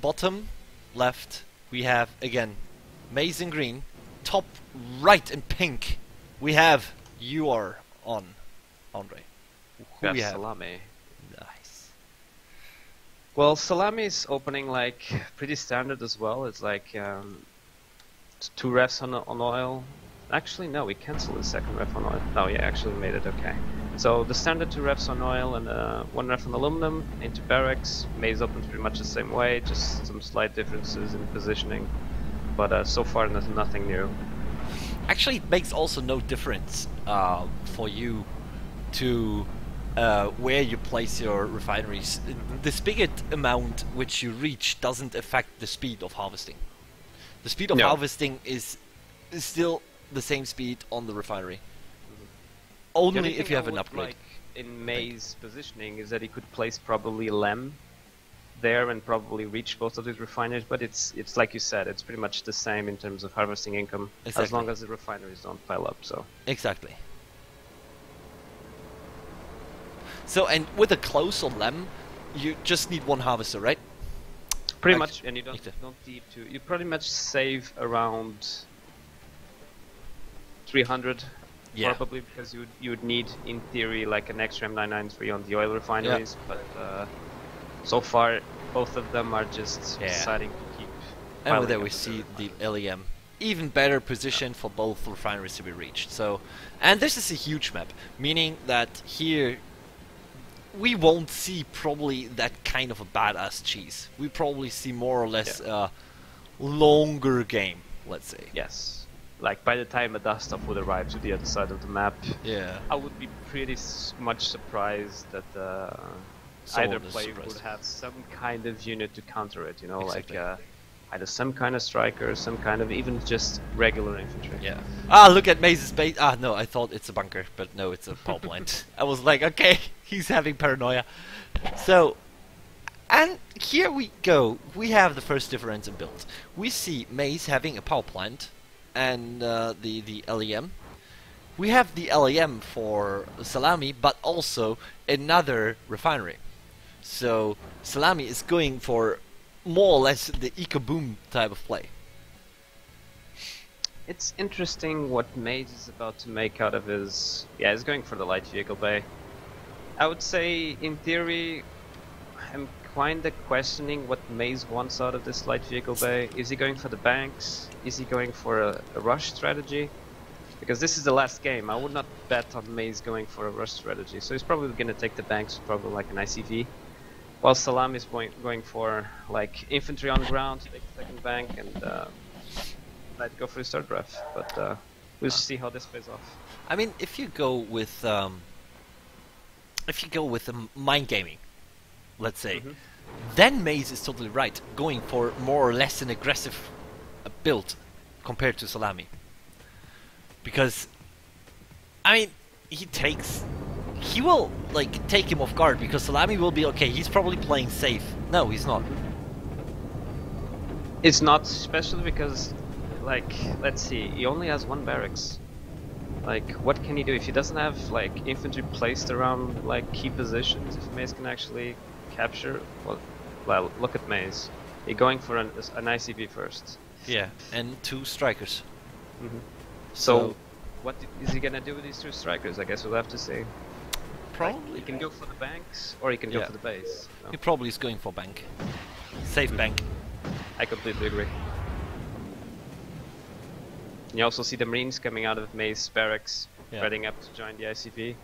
Bottom left we have again maize in green. Top right in pink we have you are on Andre. Who we Yes, have? Salami. Nice. Well, Salami is opening like pretty standard as well. It's like 2 refs on oil. Actually, no, we canceled the second ref on oil. No, yeah, actually made it okay. So the standard 2 refs on oil and 1 ref on aluminum into barracks. Maze opens pretty much the same way, just some slight differences in positioning. But so far, nothing new. Actually, it makes also no difference for you to where you place your refineries. The spigot amount which you reach doesn't affect the speed of harvesting. The speed of No. harvesting is still the same speed on the refinery. The only Only if thing you I have an would upgrade. like in May's positioning is that he could place probably Lem there and probably reach both of these refineries, but it's like you said, it's pretty much the same in terms of harvesting income as Exactly. long as the refineries don't pile up. So Exactly. So, and with a close on Lem, you just need 1 harvester, right? pretty Like- much, and you don't like that. need to. You pretty much save around 300. Yeah. Probably because you would need, in theory, like an extra M993 on the oil refineries, but so far both of them are just Yeah. deciding to keep. And piling with that up we the see the refineries. LEM. Even better position for both refineries to be reached. So, and this is a huge map, meaning that here we won't see probably that kind of a badass cheese. We probably see more or less a longer game, let's say. Yes. Like by the time a dust off would arrive to the other side of the map, Yeah. I would be pretty much surprised that Someone either is player surprised. would have some kind of unit to counter it. You know, Exactly. like either some kind of striker, some kind of even just regular infantry. Yeah. Ah, look at Maze's base. Ah, no, I thought it's a bunker, but no, it's a power plant. I was like, okay, he's having paranoia. So, and here we go. We have the first difference in build. We see Maze having a power plant and the LEM. We have the LEM for Salami, but also another refinery. So Salami is going for more or less the eco-boom type of play. It's interesting what Mage is about to make out of his. Yeah, he's going for the light vehicle bay. I would say, in theory, I'm kinda questioning what Maze wants out of this light vehicle bay. Is he going for the banks? Is he going for a rush strategy? Because this is the last game. I would not bet on Maze going for a rush strategy. So he's probably gonna take the banks, probably like an ICV. While Salam is going for like infantry on the ground to take the second bank and might go for his third ref. But we'll see how this plays off. I mean, if you go with if you go with the mind gaming, let's say, then Maze is totally right, going for more or less an aggressive build compared to Szalami. Because, I mean, he will like take him off guard, because Szalami will be okay, he's probably playing safe. No, he's not. It's not, especially because, like, let's see, he only has one barracks. Like, what can he do if he doesn't have like infantry placed around like key positions? If Maze can actually capture, well, look at Maze. He's going for an ICV first. Yeah, and 2 strikers. So, what is he gonna do with these 2 strikers? I guess we'll have to see. Probably. He can go for the banks, or he can go Yeah. for the base. No? He probably is going for bank. Safe bank. I completely agree. You also see the Marines coming out of Maze barracks, Yeah. spreading up to join the ICV.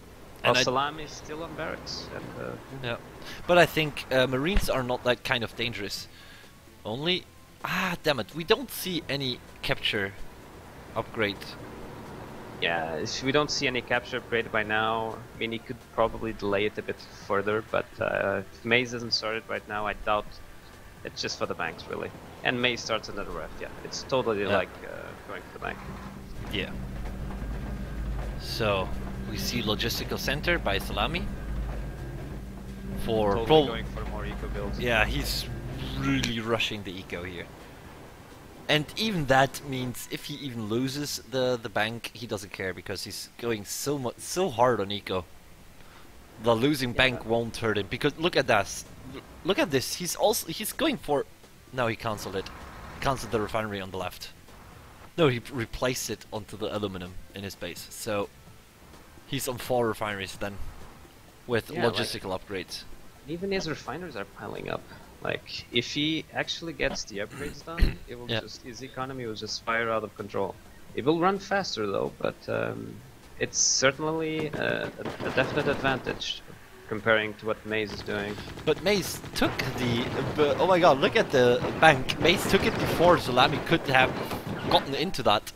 And While Szalami is still on barracks. And, Yeah, but I think Marines are not that kind of dangerous. Only, damn it, we don't see any capture upgrade. yeah, we don't see any capture upgrade by now. I mean, he could probably delay it a bit further, but if Maze doesn't start it right now, I doubt it's just for the banks, really. And Maze starts another ref, yeah. It's totally Yeah. like going for the bank. Yeah. So we see logistical center by Szalami. For Totally going for more eco builds. yeah, he's really rushing the eco here. And even that means if he even loses the bank, he doesn't care, because he's going so hard on eco. The losing bank won't hurt him, because look at that. Look at this. He's going for. No, he cancelled it. Cancelled the refinery on the left. No, he replaced it onto the aluminum in his base. So he's on 4 refineries then, with Yeah, logistical upgrades. Even his refiners are piling up. Like, if he actually gets the upgrades done, it will Yeah. his economy will just fire out of control. It will run faster though, but it's certainly a definite advantage comparing to what Maze is doing. But Maze took the. Oh my god, look at the bank. Maze took it before Szalami could have gotten into that.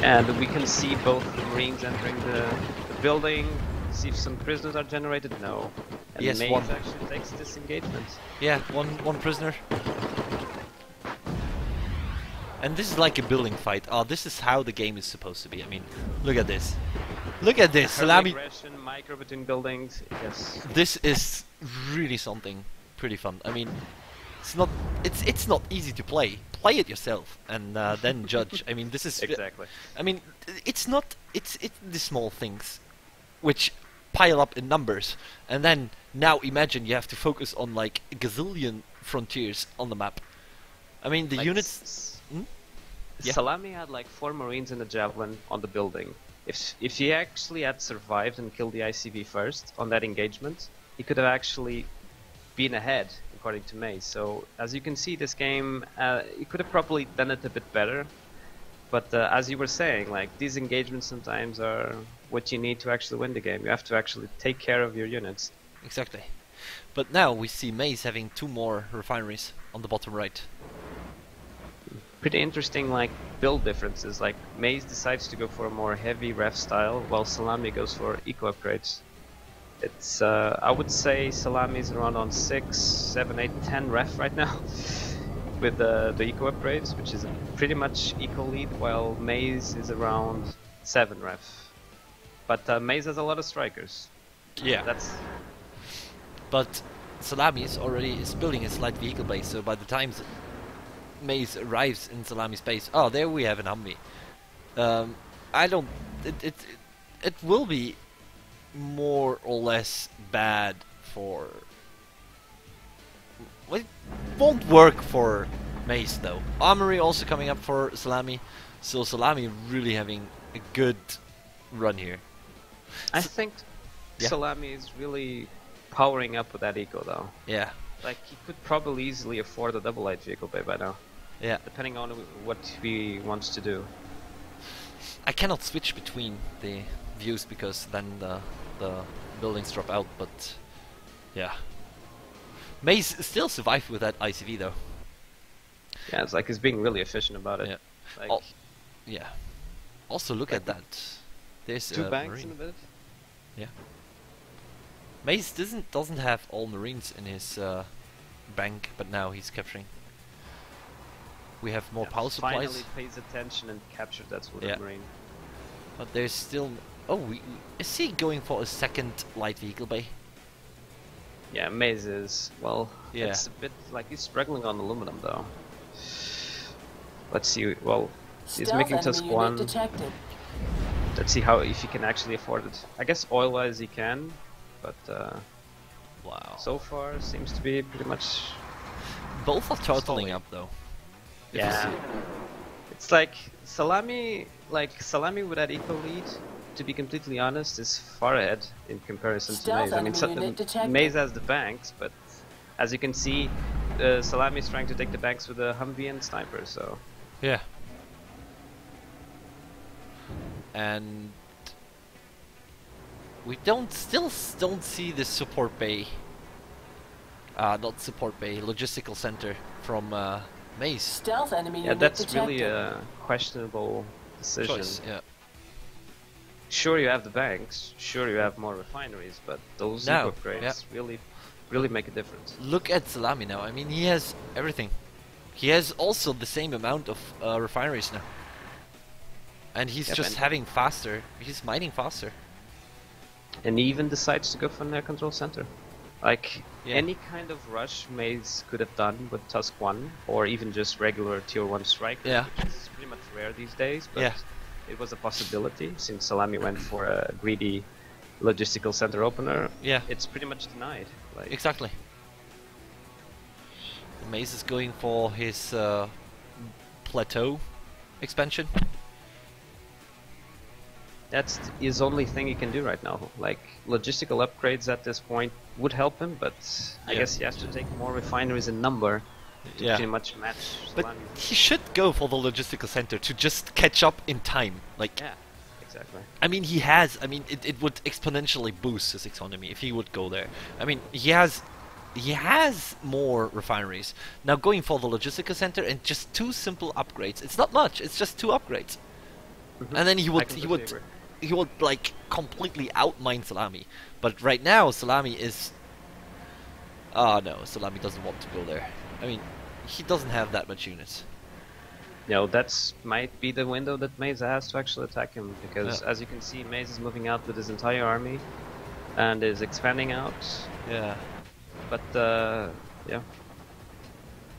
And we can see both the Marines entering the building. See if some prisoners are generated. No. And Yes, Maze one. actually takes this engagement. Yeah, one prisoner. And this is like a building fight. Oh, this is how the game is supposed to be. I mean, look at this. Look at this. Early Szalami. aggression, micro between buildings. Yes. This is really something pretty fun. I mean, it's not easy to play. Play it yourself and then judge. I mean, this is Exactly. I mean, it's the small things which pile up in numbers, and then now imagine you have to focus on like a gazillion frontiers on the map. I mean, the Like units. Yeah. Szalami had like 4 Marines and a Javelin on the building. If he actually had survived and killed the ICV first on that engagement, he could have actually been ahead, according to Maze. So as you can see, this game, he could have probably done it a bit better. But as you were saying, like, these engagements sometimes are what you need to actually win the game. You have to actually take care of your units. Exactly. But now we see Maze having 2 more refineries on the bottom right. Pretty interesting, like, build differences. Like, Maze decides to go for a more heavy ref style, while Szalami goes for eco upgrades. It's, I would say Szalami is around on 6, 7, 8, 10 ref right now. With the eco upgrades, which is pretty much eco lead, while Maze is around 7 ref. But Maze has a lot of strikers. Yeah. That's But Szalami is building his light vehicle base, so by the time Maze arrives in Szalami's base, oh, there we have an Humvee. I don't. It will be more or less bad for. It won't work for Maze though. Armory also coming up for Szalami, so Szalami really having a good run here. I think Yeah. Szalami is really powering up with that eco though. Yeah, Like, he could probably easily afford a double light vehicle bay by now, yeah. depending on what he wants to do. I cannot switch between the views because then the buildings drop out. But yeah, Maze still survived with that ICV though. Yeah, it's like he's being really efficient about it. Yeah. Like, Oh, yeah. Also look at that. There's 2 a banks Marine. in a bit. Yeah. Maze doesn't have all Marines in his bank, but now he's capturing. We have more power supplies. Finally pays attention and captured that Wooden Yeah. Marine. But there's still... Oh, is he going for a second light vehicle bay? Yeah, Maze is, well, Yeah. it's a bit like he's struggling on aluminum though. Let's see, well, he's Stealth making enemy Tusk unit 1. detected. Let's see if he can actually afford it. I guess oil-wise he can, but Wow. so far seems to be pretty much... Both are totaling Stalling. up though. If you Yeah. see. It's like Salami with that eco lead, to be completely honest, is far ahead in comparison to Stealth Maze. I mean, enemy unit detected. Maze has the banks, but as you can see, Salami is trying to take the banks with a Humvee and sniper, so... Yeah. And we still don't see the support bay. Not support bay, logistical center from Maze. Stealth enemy Yeah, unit that's detected. really a questionable decision. Choice, yeah. Sure, you have the banks, sure you have more refineries, but those No, eco upgrades yeah. really make a difference. Look at Szalami now. I mean, he has everything. He has also the same amount of refineries now. And he's Yep, just and- having faster. He's mining faster. And he even decides to go for an air control center. Like, Yeah. any kind of rush Maze could have done with Tusk 1, or even just regular tier 1 striker, Yeah. which is pretty much rare these days, but Yeah. it was a possibility, since Salami went for a greedy logistical center opener. Yeah. It's pretty much denied. Like, Exactly. Maze is going for his plateau expansion. that's his only thing he can do right now. Like, logistical upgrades at this point would help him, but I Yeah. guess he has to take more refineries in number to Yeah. pretty much match But Salami. he should go for the logistical center to just catch up in time. Like, Yeah, exactly. I mean, he has. I mean, it would exponentially boost his economy if he would go there. I mean, he has more refineries now. Going for the logistical center and just 2 simple upgrades. It's not much. It's just 2 upgrades, and then he I would completely agree. he would like completely outmine Szalami. But right now, Szalami is. No, Szalami doesn't want to go there. I mean, he doesn't have that much units. You know, that's might be the window that Maze has to actually attack him, because Yeah. as you can see, Maze is moving out with his entire army and is expanding out. Yeah. But yeah,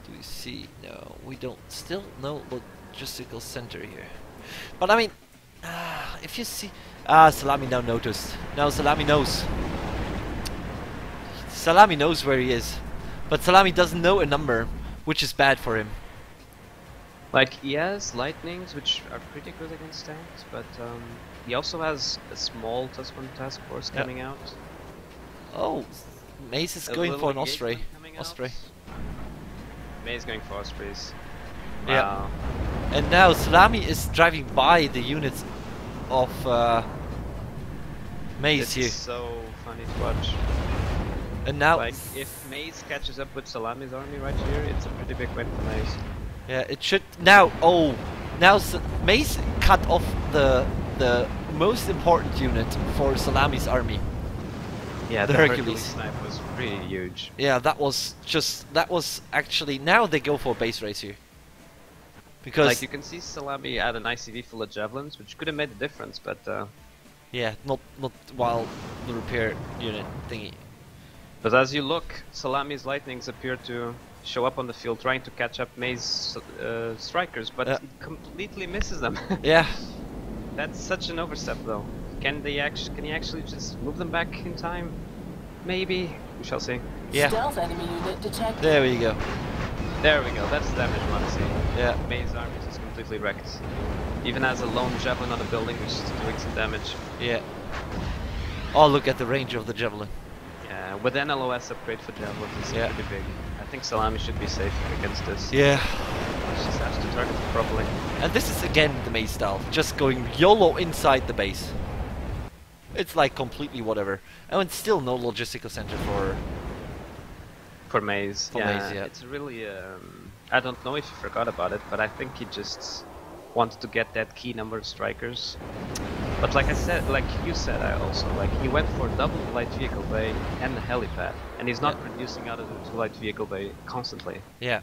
Do we see? No, we don't. Still no logistical center here. But I mean, if you see, Szalami now noticed. Now Szalami knows. Szalami knows where he is, but Szalami doesn't know a number, which is bad for him. like he has lightnings, which are pretty good against tanks, but he also has a small Tuscan task force Yeah. coming out. Oh, Maze is A going little for an Osprey. engagement coming out. Osprey. Maze going for Ospreys. Yeah. Wow. And now Szalami is driving by the units of Maze This here, is so funny to watch. and now Like, if Maze catches up with Salami's army right here, it's a pretty big win for Maze. yeah, it should now. Oh, now Maze cut off the most important unit for Szalami's army. Yeah, The the Hercules. Hercules snipe was pretty huge. Yeah, that was actually. Now they go for a base race here, because Like, you can see Salami had an ICV full of javelins, which could have made a difference, but yeah, not while the repair unit thingy. as you look, Salami's lightnings appear to show up on the field trying to catch up Maze strikers, but Yeah. he completely misses them. Yeah, That's such an overstep, though. Can he actually just move them back in time? Maybe. We shall see. yeah. Stealth enemy unit detected. There we go. There we go. That's the damage we want to see. Yeah. Maze army is completely wrecked. Even has a lone javelin on a building, which is doing some damage. Yeah. Oh, look at the range of the javelin. Yeah, with an LOS upgrade for javelins, it's Yeah. pretty big. I think Salami should be safe against this. Yeah. Just has to target it properly. And this is again the Maze style, just going YOLO inside the base. It's like completely whatever. And still no logistical center For Maze, For Maze, yeah. It's really, I don't know if you forgot about it, but I think he just wanted to get that key number of strikers. But like I said, like you said, I also like he went for double the light vehicle bay and the helipad, and he's not producing out of the 2 light vehicle bay constantly. Yeah.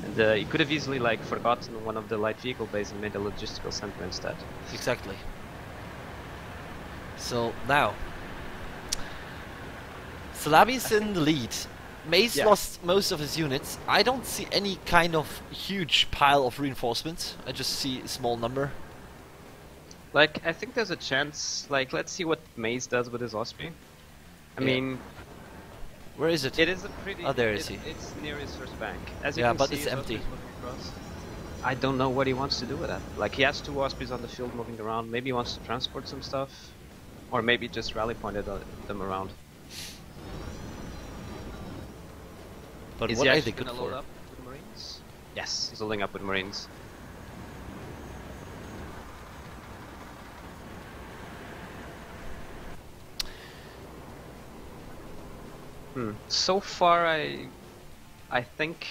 And he could have easily like forgotten one of the light vehicle bays and made a logistical center instead. Exactly. So now, Szalami's in the lead. Maze lost most of his units. I don't see any kind of huge pile of reinforcements. I just see a small number. Like, I think there's a chance, like, let's see what Maze does with his Osprey. I mean... Where is it? It is a pretty... Oh, there is he. It's near his first bank. As you Yeah, can but see, it's his empty. Osprey's moving across. I don't know what he wants to do with that. Like, he has 2 Ospreys on the field moving around. Maybe he wants to transport some stuff. Or maybe just rally pointed them around. But Is what he are actually they good gonna load for? up with Marines? Yes, he's loading up with Marines. So far, I think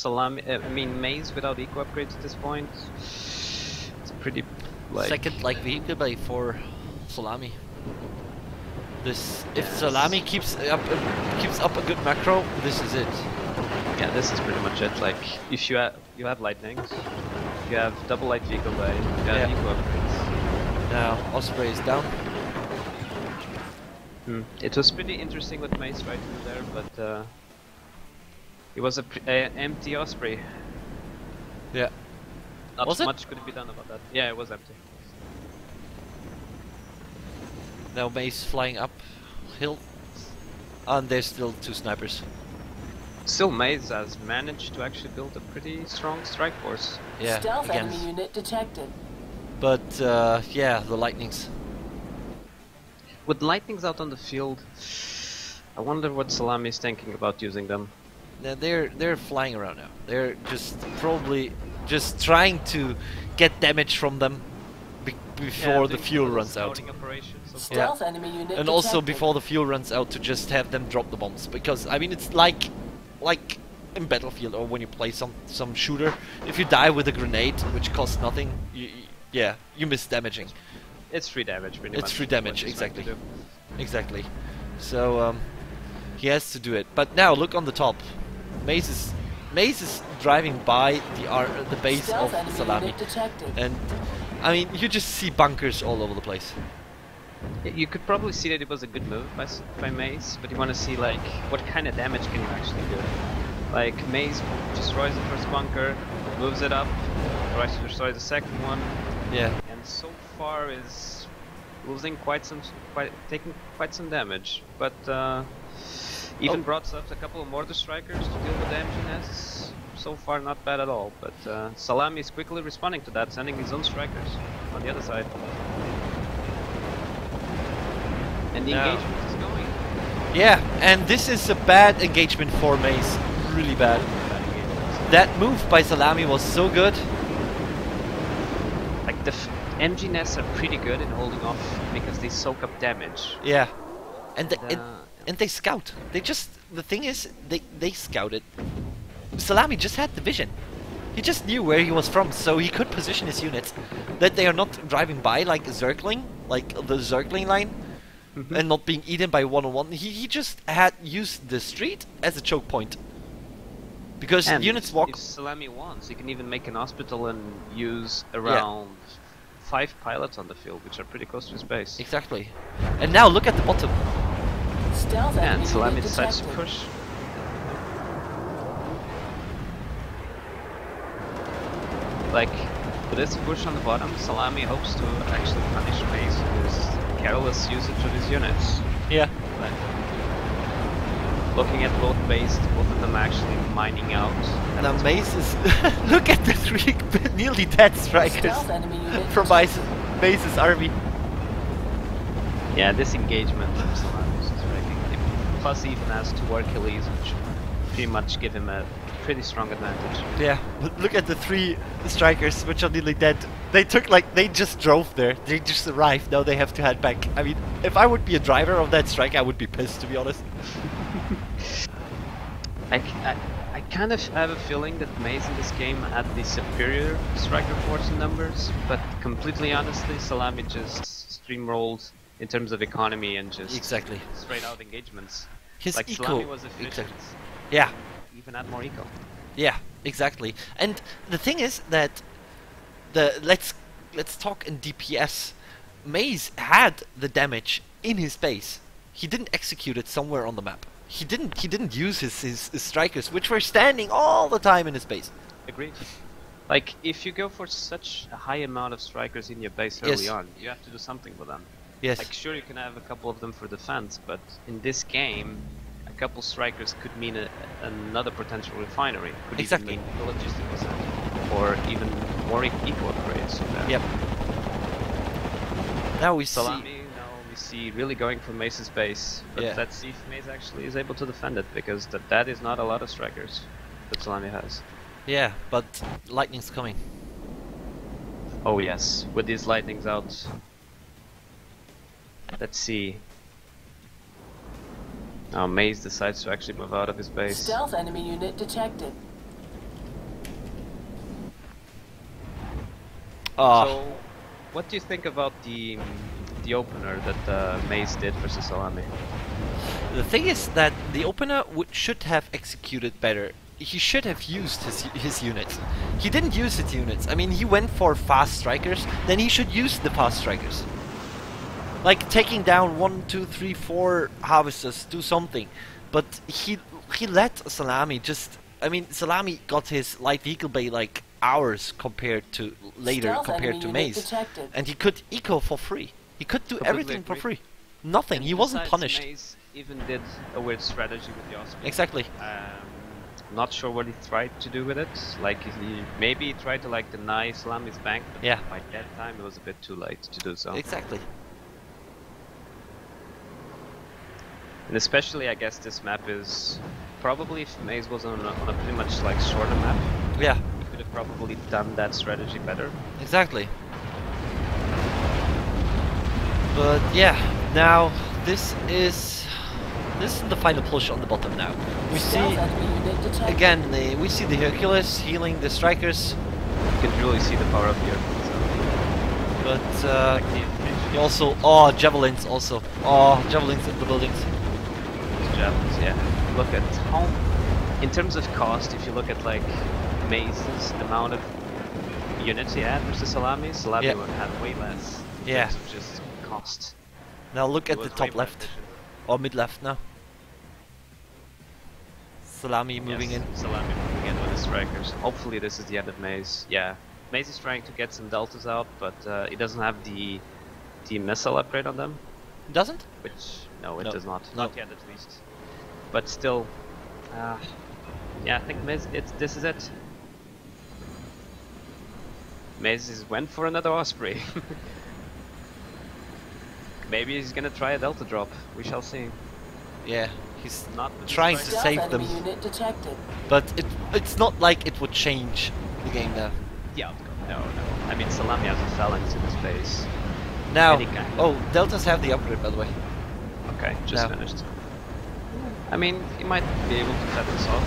I mean Maze without eco upgrades at this point. It's pretty like Second light vehicle bay for Szalami. This if Szalami keeps up a good macro, this is it. yeah, this is pretty much it. Like if you have lightnings, you have double light vehicle bay, you have eco upgrades. Now Osprey is down. It was pretty interesting what Mace tried to do there, but it was a empty Osprey. Yeah. Not Was it? much could be done about that. Yeah, it was empty. Now Mace flying up hill. And there's still 2 snipers. Still, Maze has managed to actually build a pretty strong strike force. Yeah, Stealth again. enemy unit detected. But yeah, the lightnings. With lightnings out on the field, I wonder what Szalami is thinking about using them. They're flying around now. They're just probably just trying to get damage from them before the fuel runs out. Stealth enemy unit And also detected. before the fuel runs out, to just have them drop the bombs, because I mean it's like in Battlefield or when you play some shooter. If you die with a grenade, which costs nothing, you miss damaging. It's free damage, pretty much. It's free damage, what he's trying to exactly. do. Exactly. So he has to do it. But now look on the top. Mace is driving by the base Stealth of enemy Szalami, unit detected. and I mean you just see bunkers all over the place. You could probably see that it was a good move by Maze, but you want to see like what kind of damage can you actually do. Like Maze destroys the first bunker, moves it up, tries to destroy the second one. Yeah. And so far is losing taking quite some damage, but even brought up a couple of mortar strikers to deal with the empty nests. So far, not bad at all. But Szalami is quickly responding to that, sending his own strikers on the other side, and the engagement is going. Yeah, and this is a bad engagement for Mace, really bad. That move by Szalami was so good. Like the MG nests are pretty good in holding off because they soak up damage. Yeah, and they scout. The thing is, they scouted. Szalami just had the vision. He just knew where he was from, so he could position his units that they are not driving by like Zergling, like the Zergling line, and not being eaten by one-on-one. He just had used the street as a choke point. Because and units walk. If Szalami wants, he can even make an hospital and use around 5 pilots on the field, which are pretty close to his base. Exactly. And now look at the bottom. Stealth And enemy Szalami unit decides to detected. push. Like, with this push on the bottom, Szalami hopes to actually punish Mace for his careless usage of his units. Yeah. Like, looking at both bases, both of them actually mining out. Now Mace is look at the 3 nearly dead strikers Stealth enemy unit from Mace's army. Yeah, this engagement from Szalami is striking. Plus he even has 2 Achilles, which pretty much give him a pretty strong advantage. Yeah, but look at the 3 strikers which are nearly dead. They just drove there. They just arrived. Now they have to head back. I mean, if I would be a driver of that strike, I would be pissed, to be honest. I kind of have a feeling that Maze in this game had the superior striker force in numbers, but completely honestly, Salami just streamrolled in terms of economy and just Exactly. straight out engagements. His Like eco. Salami was efficient, Exactly. Yeah. even had more eco. Yeah. Exactly. And the thing is that let's talk in DPS. Maze had the damage in his base. He didn't execute it somewhere on the map. He didn't use his strikers, which were standing all the time in his base. Agreed. Like, if you go for such a high amount of strikers in your base early Yes. on, you have to do something with them. Yes. Like, sure, you can have a couple of them for defense, but in this game, a couple strikers could mean another potential refinery. Could Exactly. even mean a logistical center, or even more eco upgrades. Yep. Now we see. Salami, now we see really going for Mace's base, but Yeah. let's see if Mace actually is able to defend it, because that is not a lot of strikers that Salami has. Yeah, but lightning's coming. Oh yes, with these lightnings out. Let's see. Now Maze decides to actually move out of his base. Stealth enemy unit detected. So, what do you think about the opener that Maze did versus Salami? The thing is that the opener should have executed better. He should have used his units. He didn't use his units. I mean, he went for fast strikers. Then he should use the fast strikers. Like taking down 1, 2, 3, 4 harvesters, do something. But he let Salami just. I mean, Salami got his light vehicle bay like hours compared to later Stealth compared enemy to unit Maze, detected. and he could eco for free. He could do Completely everything for agree. free. Nothing. He wasn't Besides, punished. Maze even did a weird strategy with the Osprey. Exactly. Not sure what he tried to do with it. Like maybe he tried to like deny Salami's bank, but Yeah. by that time it was a bit too late to do so. Exactly. And especially, I guess this map is probably if Maze was on a pretty much like shorter map, Yeah. he could have probably done that strategy better. Exactly. But yeah, now this is the final push on the bottom now. We Stealth see enemy unit detected. again we see the Hercules healing the strikers, You can really see the power of the Earth. but Like the information. he also javelins also javelins in the buildings. Javelins, yeah. Look at how, in terms of cost, if you look at like Maze's amount of units he had versus Salami Yeah. would have way less. In Yeah. terms of just cost. Now look He at the was way top more left efficient. or mid left now. Salami moving Yes, in. Salami moving in with the strikers. Hopefully this is the end of Maze. Yeah. Maze is trying to get some deltas out, but he doesn't have the missile upgrade on them. Doesn't? Which, no, it No, does not. no. Not yet, at least. But still, yeah, I think Maze, this is it. Maze went for another Osprey. Maybe he's gonna try a Delta drop. We shall see. Yeah, he's Not with the trying to strikers. save Stealth them, enemy unit detected. but it's not like it would change the game now. Yeah, no. I mean, Salami has a phalanx in his base. Now, Any kind of- oh, Deltas have the upgrade by the way. Okay, just No. finished. I mean, he might be able to set this off.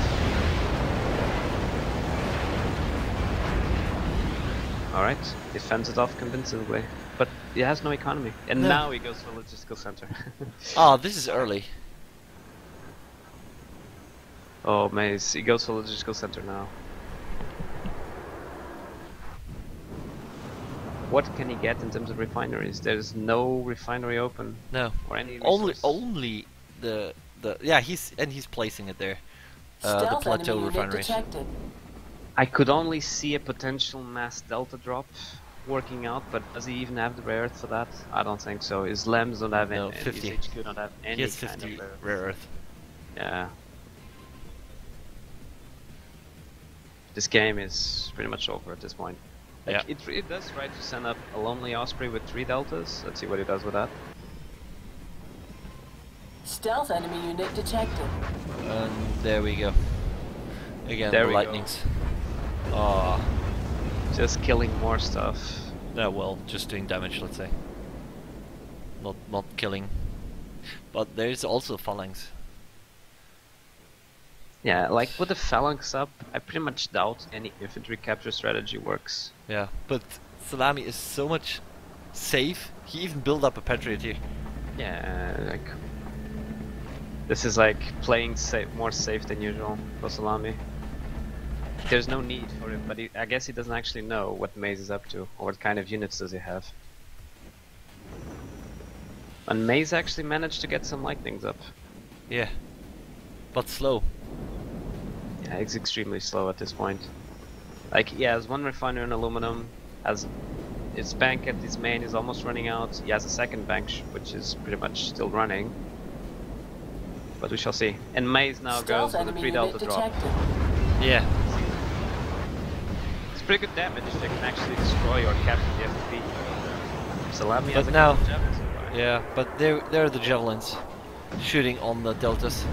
Alright, defends it off convincingly. But he has no economy. And No. now he goes for logistical center. Oh, this is early. Oh, Maze, he goes for logistical center now. What can he get in terms of refineries? There's no refinery open No, or any only resource. the yeah he's placing it there. The Stealth plateau enemy unit refineries. detected. I could only see a potential mass delta drop working out, but does he even have the rare earth for that? I don't think so. His LEMs don't have No, any, 50. his HQ don't have any He has kind 50 of rare. rare earth. Yeah. This game is pretty much over at this point. Like, Yeah. it does try to send up a lonely Osprey with 3 deltas. Let's see what he does with that. Stealth enemy unit detected. And there we go. Again, There the we go. lightnings. Oh, Just killing more stuff. yeah, well, just doing damage, let's say. Not killing. But there is also phalanx. Yeah, like with the phalanx up, I pretty much doubt any infantry capture strategy works. Yeah, but Salami is so much safe. He even built up a Patriot here. Yeah, like this is like playing more safe than usual for Salami. There's no need for it, but I guess he doesn't actually know what Maze is up to, or what kind of units does he have. And Maze actually managed to get some lightnings up. Yeah, but slow. Yeah, he's extremely slow at this point. Like, he has one refinery in aluminum, has his bank at his main is almost running out. He has a second bank, which is pretty much still running. But we shall see. And Maze now goes Stealth with a enemy 3 unit delta drop. detected. Yeah, It's pretty good damage. They can actually destroy or capture the FP. Salami has But a now- couple of javelins so far. yeah, but there are the javelins shooting on the deltas.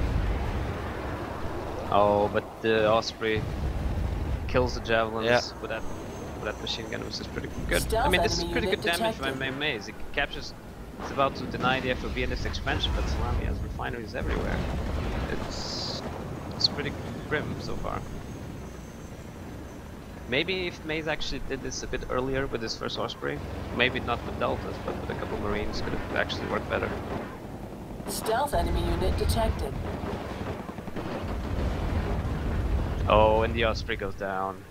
Oh, but the Osprey kills the javelins Yeah. with that machine gun, which is pretty good. I Stealth mean, this is enemy pretty good unit damage by detected. Maze. It captures. It's about to deny the FOB in this expansion, but Salami has refineries everywhere. It's pretty grim so far. Maybe if Maze actually did this a bit earlier with his first Osprey, maybe not with deltas, but with a couple Marines, could have actually worked better. Stealth enemy unit detected. Oh, and the Osprey goes down.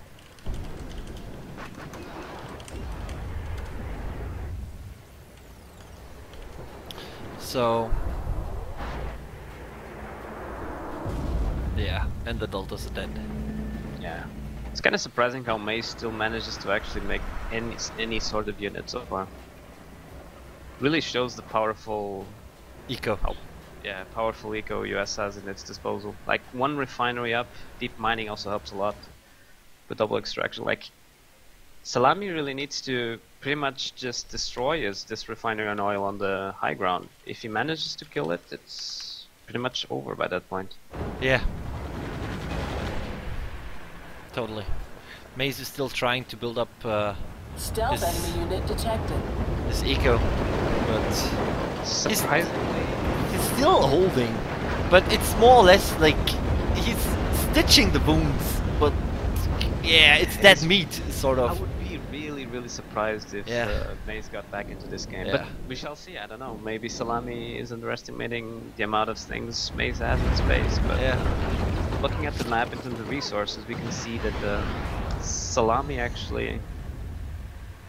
So yeah, and the deltas are dead. Yeah. It's kind of surprising how Maze still manages to actually make any sort of unit so far. Really shows the powerful Eco. powerful eco US has in its disposal. Like one refinery up, deep mining also helps a lot with double extraction. Like Salami really needs to pretty much just destroy this refinery on oil on the high ground. If he manages to kill it, it's pretty much over by that point. Yeah. Totally. Maze is still trying to build up Stealth Yes. enemy unit detected. his eco, but Surprisingly, he's still holding. But it's more or less like he's stitching the wounds, but yeah, it's dead meat, sort I of. would be really surprised if Yeah. Maze got back into this game. Yeah. But we shall see, I don't know. Maybe Salami is underestimating the amount of things Maze has in space. But Yeah. looking at the map and the resources, we can see that Salami actually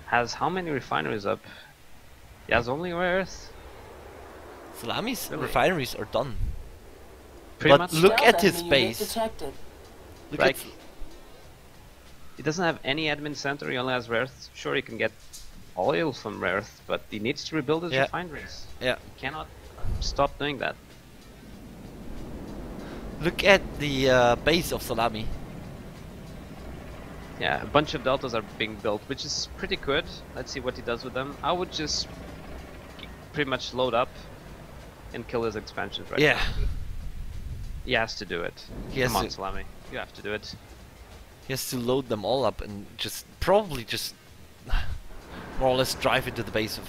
has how many refineries up? He has only rare earth. Salami's Really? refineries are done. Pretty But much. look Stealth at his enemy unit base. detected. Look Like, at he doesn't have any admin center, he only has rare earth. Sure, he can get oil from rare earth, but he needs to rebuild his Yeah. refineries. yeah. He cannot stop doing that. Look at the base of Salami. Yeah, a bunch of deltas are being built, which is pretty good. Let's see what he does with them. I would just pretty much load up and kill his expansions right Yeah. now. He has to do it. He has Come on, to- Salami. You have to do it. He has to load them all up and probably just more or less drive into the base of.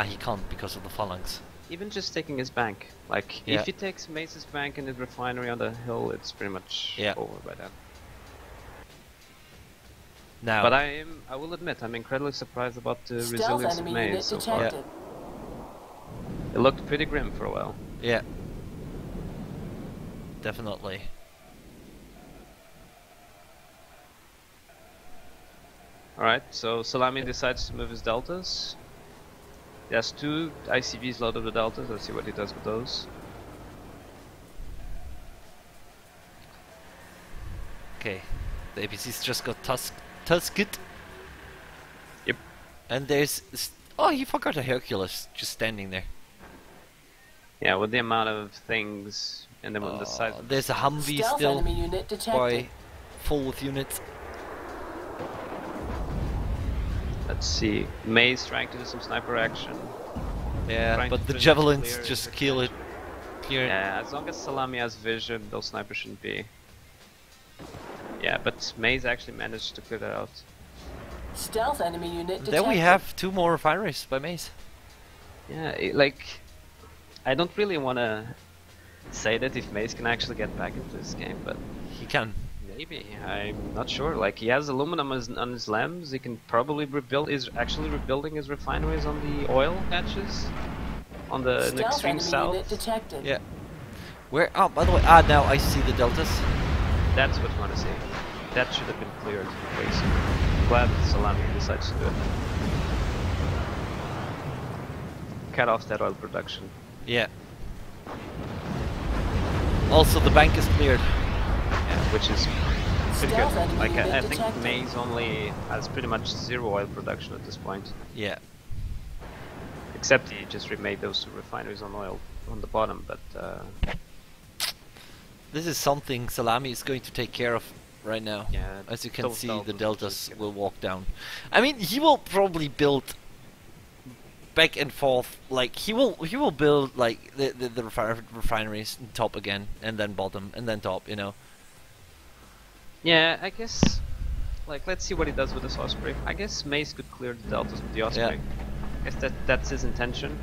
He can't because of the phalanx. Even just taking his bank. Like, Yeah. if he takes Mace's bank and his refinery on the hill, it's pretty much Yeah. over by then. Now, But I will admit, I'm incredibly surprised about the Stealth resilience of enemy Maze unit so far. detected. It looked pretty grim for a while. yeah, definitely. Alright, so Salami decides to move his deltas. He has 2 ICVs loaded with deltas. Let's see what he does with those. Okay, the APCs just got tusked. Yep. And there's oh, he forgot a Hercules just standing there. Yeah, with the amount of things and then on the side. There's a Humvee Stealth still enemy unit detected. by full with units. Let's see. Maze trying to do some sniper action. Yeah, Trying but to the clear javelins his just kill it. Clear it. Yeah, as long as Salami has vision, those snipers shouldn't be. Yeah, but Maze actually managed to clear that out. Stealth enemy unit detected. Then we have 2 more refineries by Maze. Yeah, like, I don't really want to say that if Maze can actually get back into this game, but He can. maybe. I'm not sure. Like, he has aluminum on his lamps. He can probably rebuild. Is actually rebuilding his refineries on the oil patches, on the Stealth extreme enemy south. unit detected. Yeah. Where? Oh, by the way, now I see the deltas. That's what we want to see. That should have been cleared way sooner. Glad Salami decides to do it. Cut off that oil production. Yeah. Also, the bank is cleared. Yeah, which is pretty Stealth good. enemy Like, I unit think detected. Maze only has pretty much zero oil production at this point. Yeah. Except he just remade those two refineries on oil on the bottom, but This is something Salami is going to take care of right now. yeah. As you can those see, the deltas deltas just will walk down. I mean, he will probably build back and forth. Like he will build like the refineries top again, and then bottom, and then top. You know. Yeah, I guess. Like, let's see what he does with this Osprey. I guess Mace could clear the deltas with the Osprey. I guess that's his intention.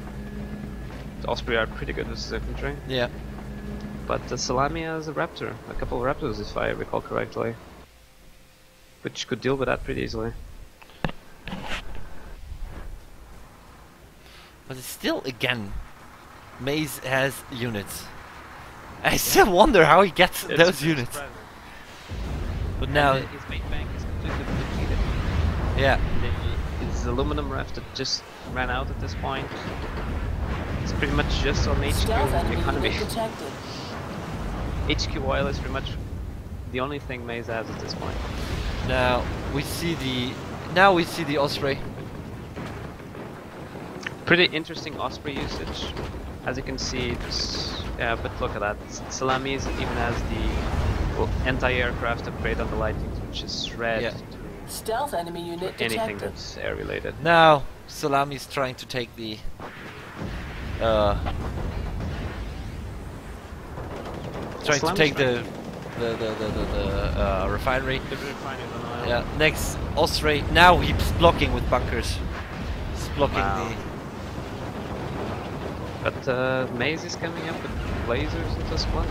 The Osprey are pretty good with his infantry. Yeah. But the Salami has a Raptor, a couple of Raptors if I recall correctly. Which could deal with that pretty easily. But it's still, again, Maze has units. I still wonder how he gets It's those pretty units. surprising. But now, And his main bank is completely depleted. yeah, His aluminum raft that just ran out at this point. It's pretty much just on HQ Stealth enemy economy. unit detected. HQ oil is pretty much the only thing Maze has at this point. now we see the Osprey. Pretty interesting Osprey usage. As you can see, yeah, but look at that. Salami even has the anti-aircraft upgrade on the lightnings, which is red Yeah. to Stealth enemy unit anything detected. that's air related. Now Salami's trying to take the trying to Salami's take trying the refinery. The refineries on oil. Yeah, next Osprey. Now he's blocking with bunkers. He's blocking Wow. But Maze is coming up with lasers into squad. the.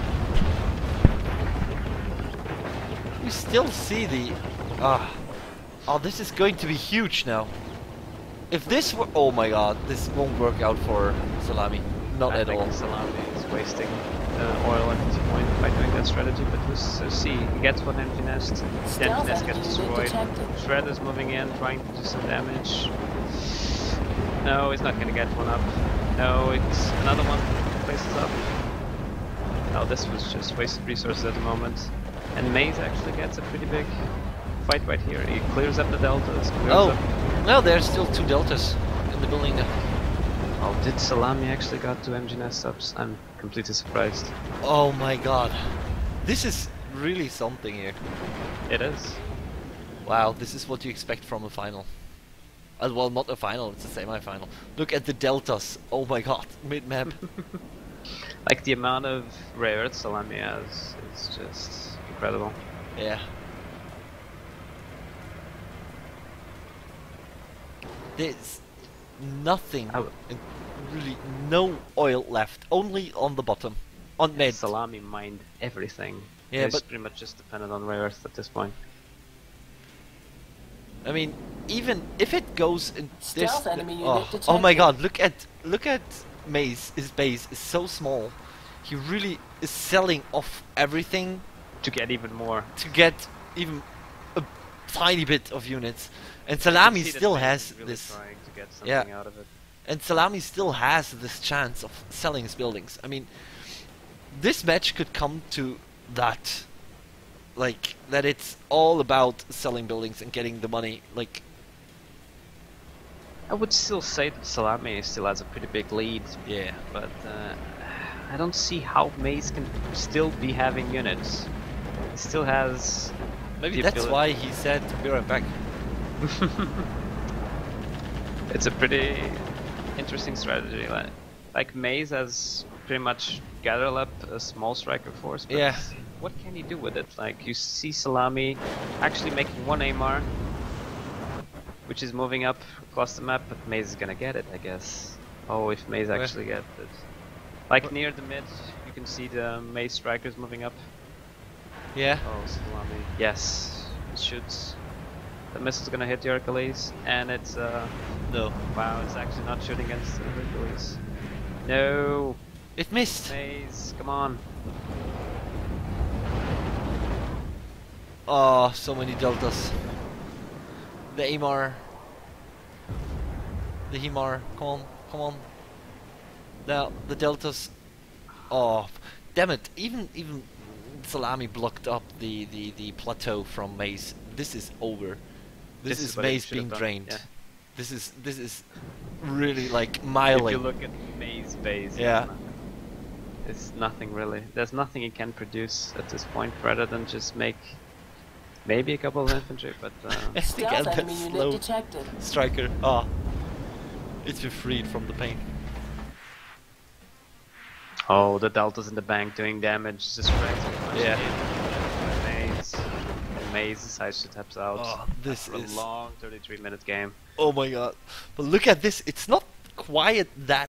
We still see the. Oh, this is going to be huge now. If this were, oh my God, this won't work out for Salami. Not I at think all. Salami is wasting oil at this point by doing that strategy, but we'll see. He gets one empty nest, the empty Stealth nest enemy gets unit destroyed. detected. Shredder's moving in, trying to do some damage. No, he's not gonna get one up. No, it's another one places up. No, this was just wasted resources at the moment. And Maze actually gets a pretty big fight right here. He clears up the deltas. Clears Oh, up. no, there's still two deltas in the building. Oh, did Salami actually got two MG nest ups? I'm completely surprised. Oh my God, this is really something here. It is. Wow, this is what you expect from a final. Well, not a final, it's a semi-final. Look at the deltas. Oh my God, mid-map. Like, the amount of rare earth Salami has is just incredible. Yeah. There's nothing, I w- really no oil left, only on the bottom, on mid. Salami mined everything. Yeah, He's but- pretty much just dependent on rare earth at this point. I mean, even if it goes in this, Stealth enemy unit oh my detected. God, look at Maze. His base is so small. He really is selling off everything To get even more. to get even a tiny bit of units. And You can Salami see that still Maze has is really this. trying to get Yeah. something out of it. And Salami still has this chance of selling his buildings. I mean, this match could come to that. Like, that it's all about selling buildings and getting the money. Like, I would still say that Salami still has a pretty big lead, yeah. but I don't see how Maze can still be having units. He still has. Maybe the that's ability- why he said, be right back. It's a pretty interesting strategy. Like Maze has pretty much gathered up a small striker force, but Yeah. what can he do with it? Like, you see Salami actually making one AMR, which is moving up across the map, but Maze is gonna get it, I guess. Oh, if Maze Where? actually gets it. Like, What? near the mid, you can see the Maze strikers moving up. Yeah. Oh, Salami. Yes, it shoots. The missile's gonna hit the Hercules, and it's No. wow, it's actually not shooting against the Hercules. No, It missed. Maze, come on. Oh, so many deltas. The Amar. The Himar. Come on, come on. Now the deltas. Oh, damn it! Even Salami blocked up the plateau from Maze. This is over. This is what it Maze should have being done, drained. yeah. This is really like If you miling. look at Maze base, Yeah. it's nothing really. There's nothing it can produce at this point, rather than just make maybe a couple of infantry, but I think Stealth that enemy unit slow detected. striker. Ah, it's been freed from the pain. oh, the deltas in the bank doing damage, just spraying so much Yeah. in. Maze. And Maze decides to taps out. Oh, this after is. a long 33-minute game. Oh my god! But look at this. It's not quite that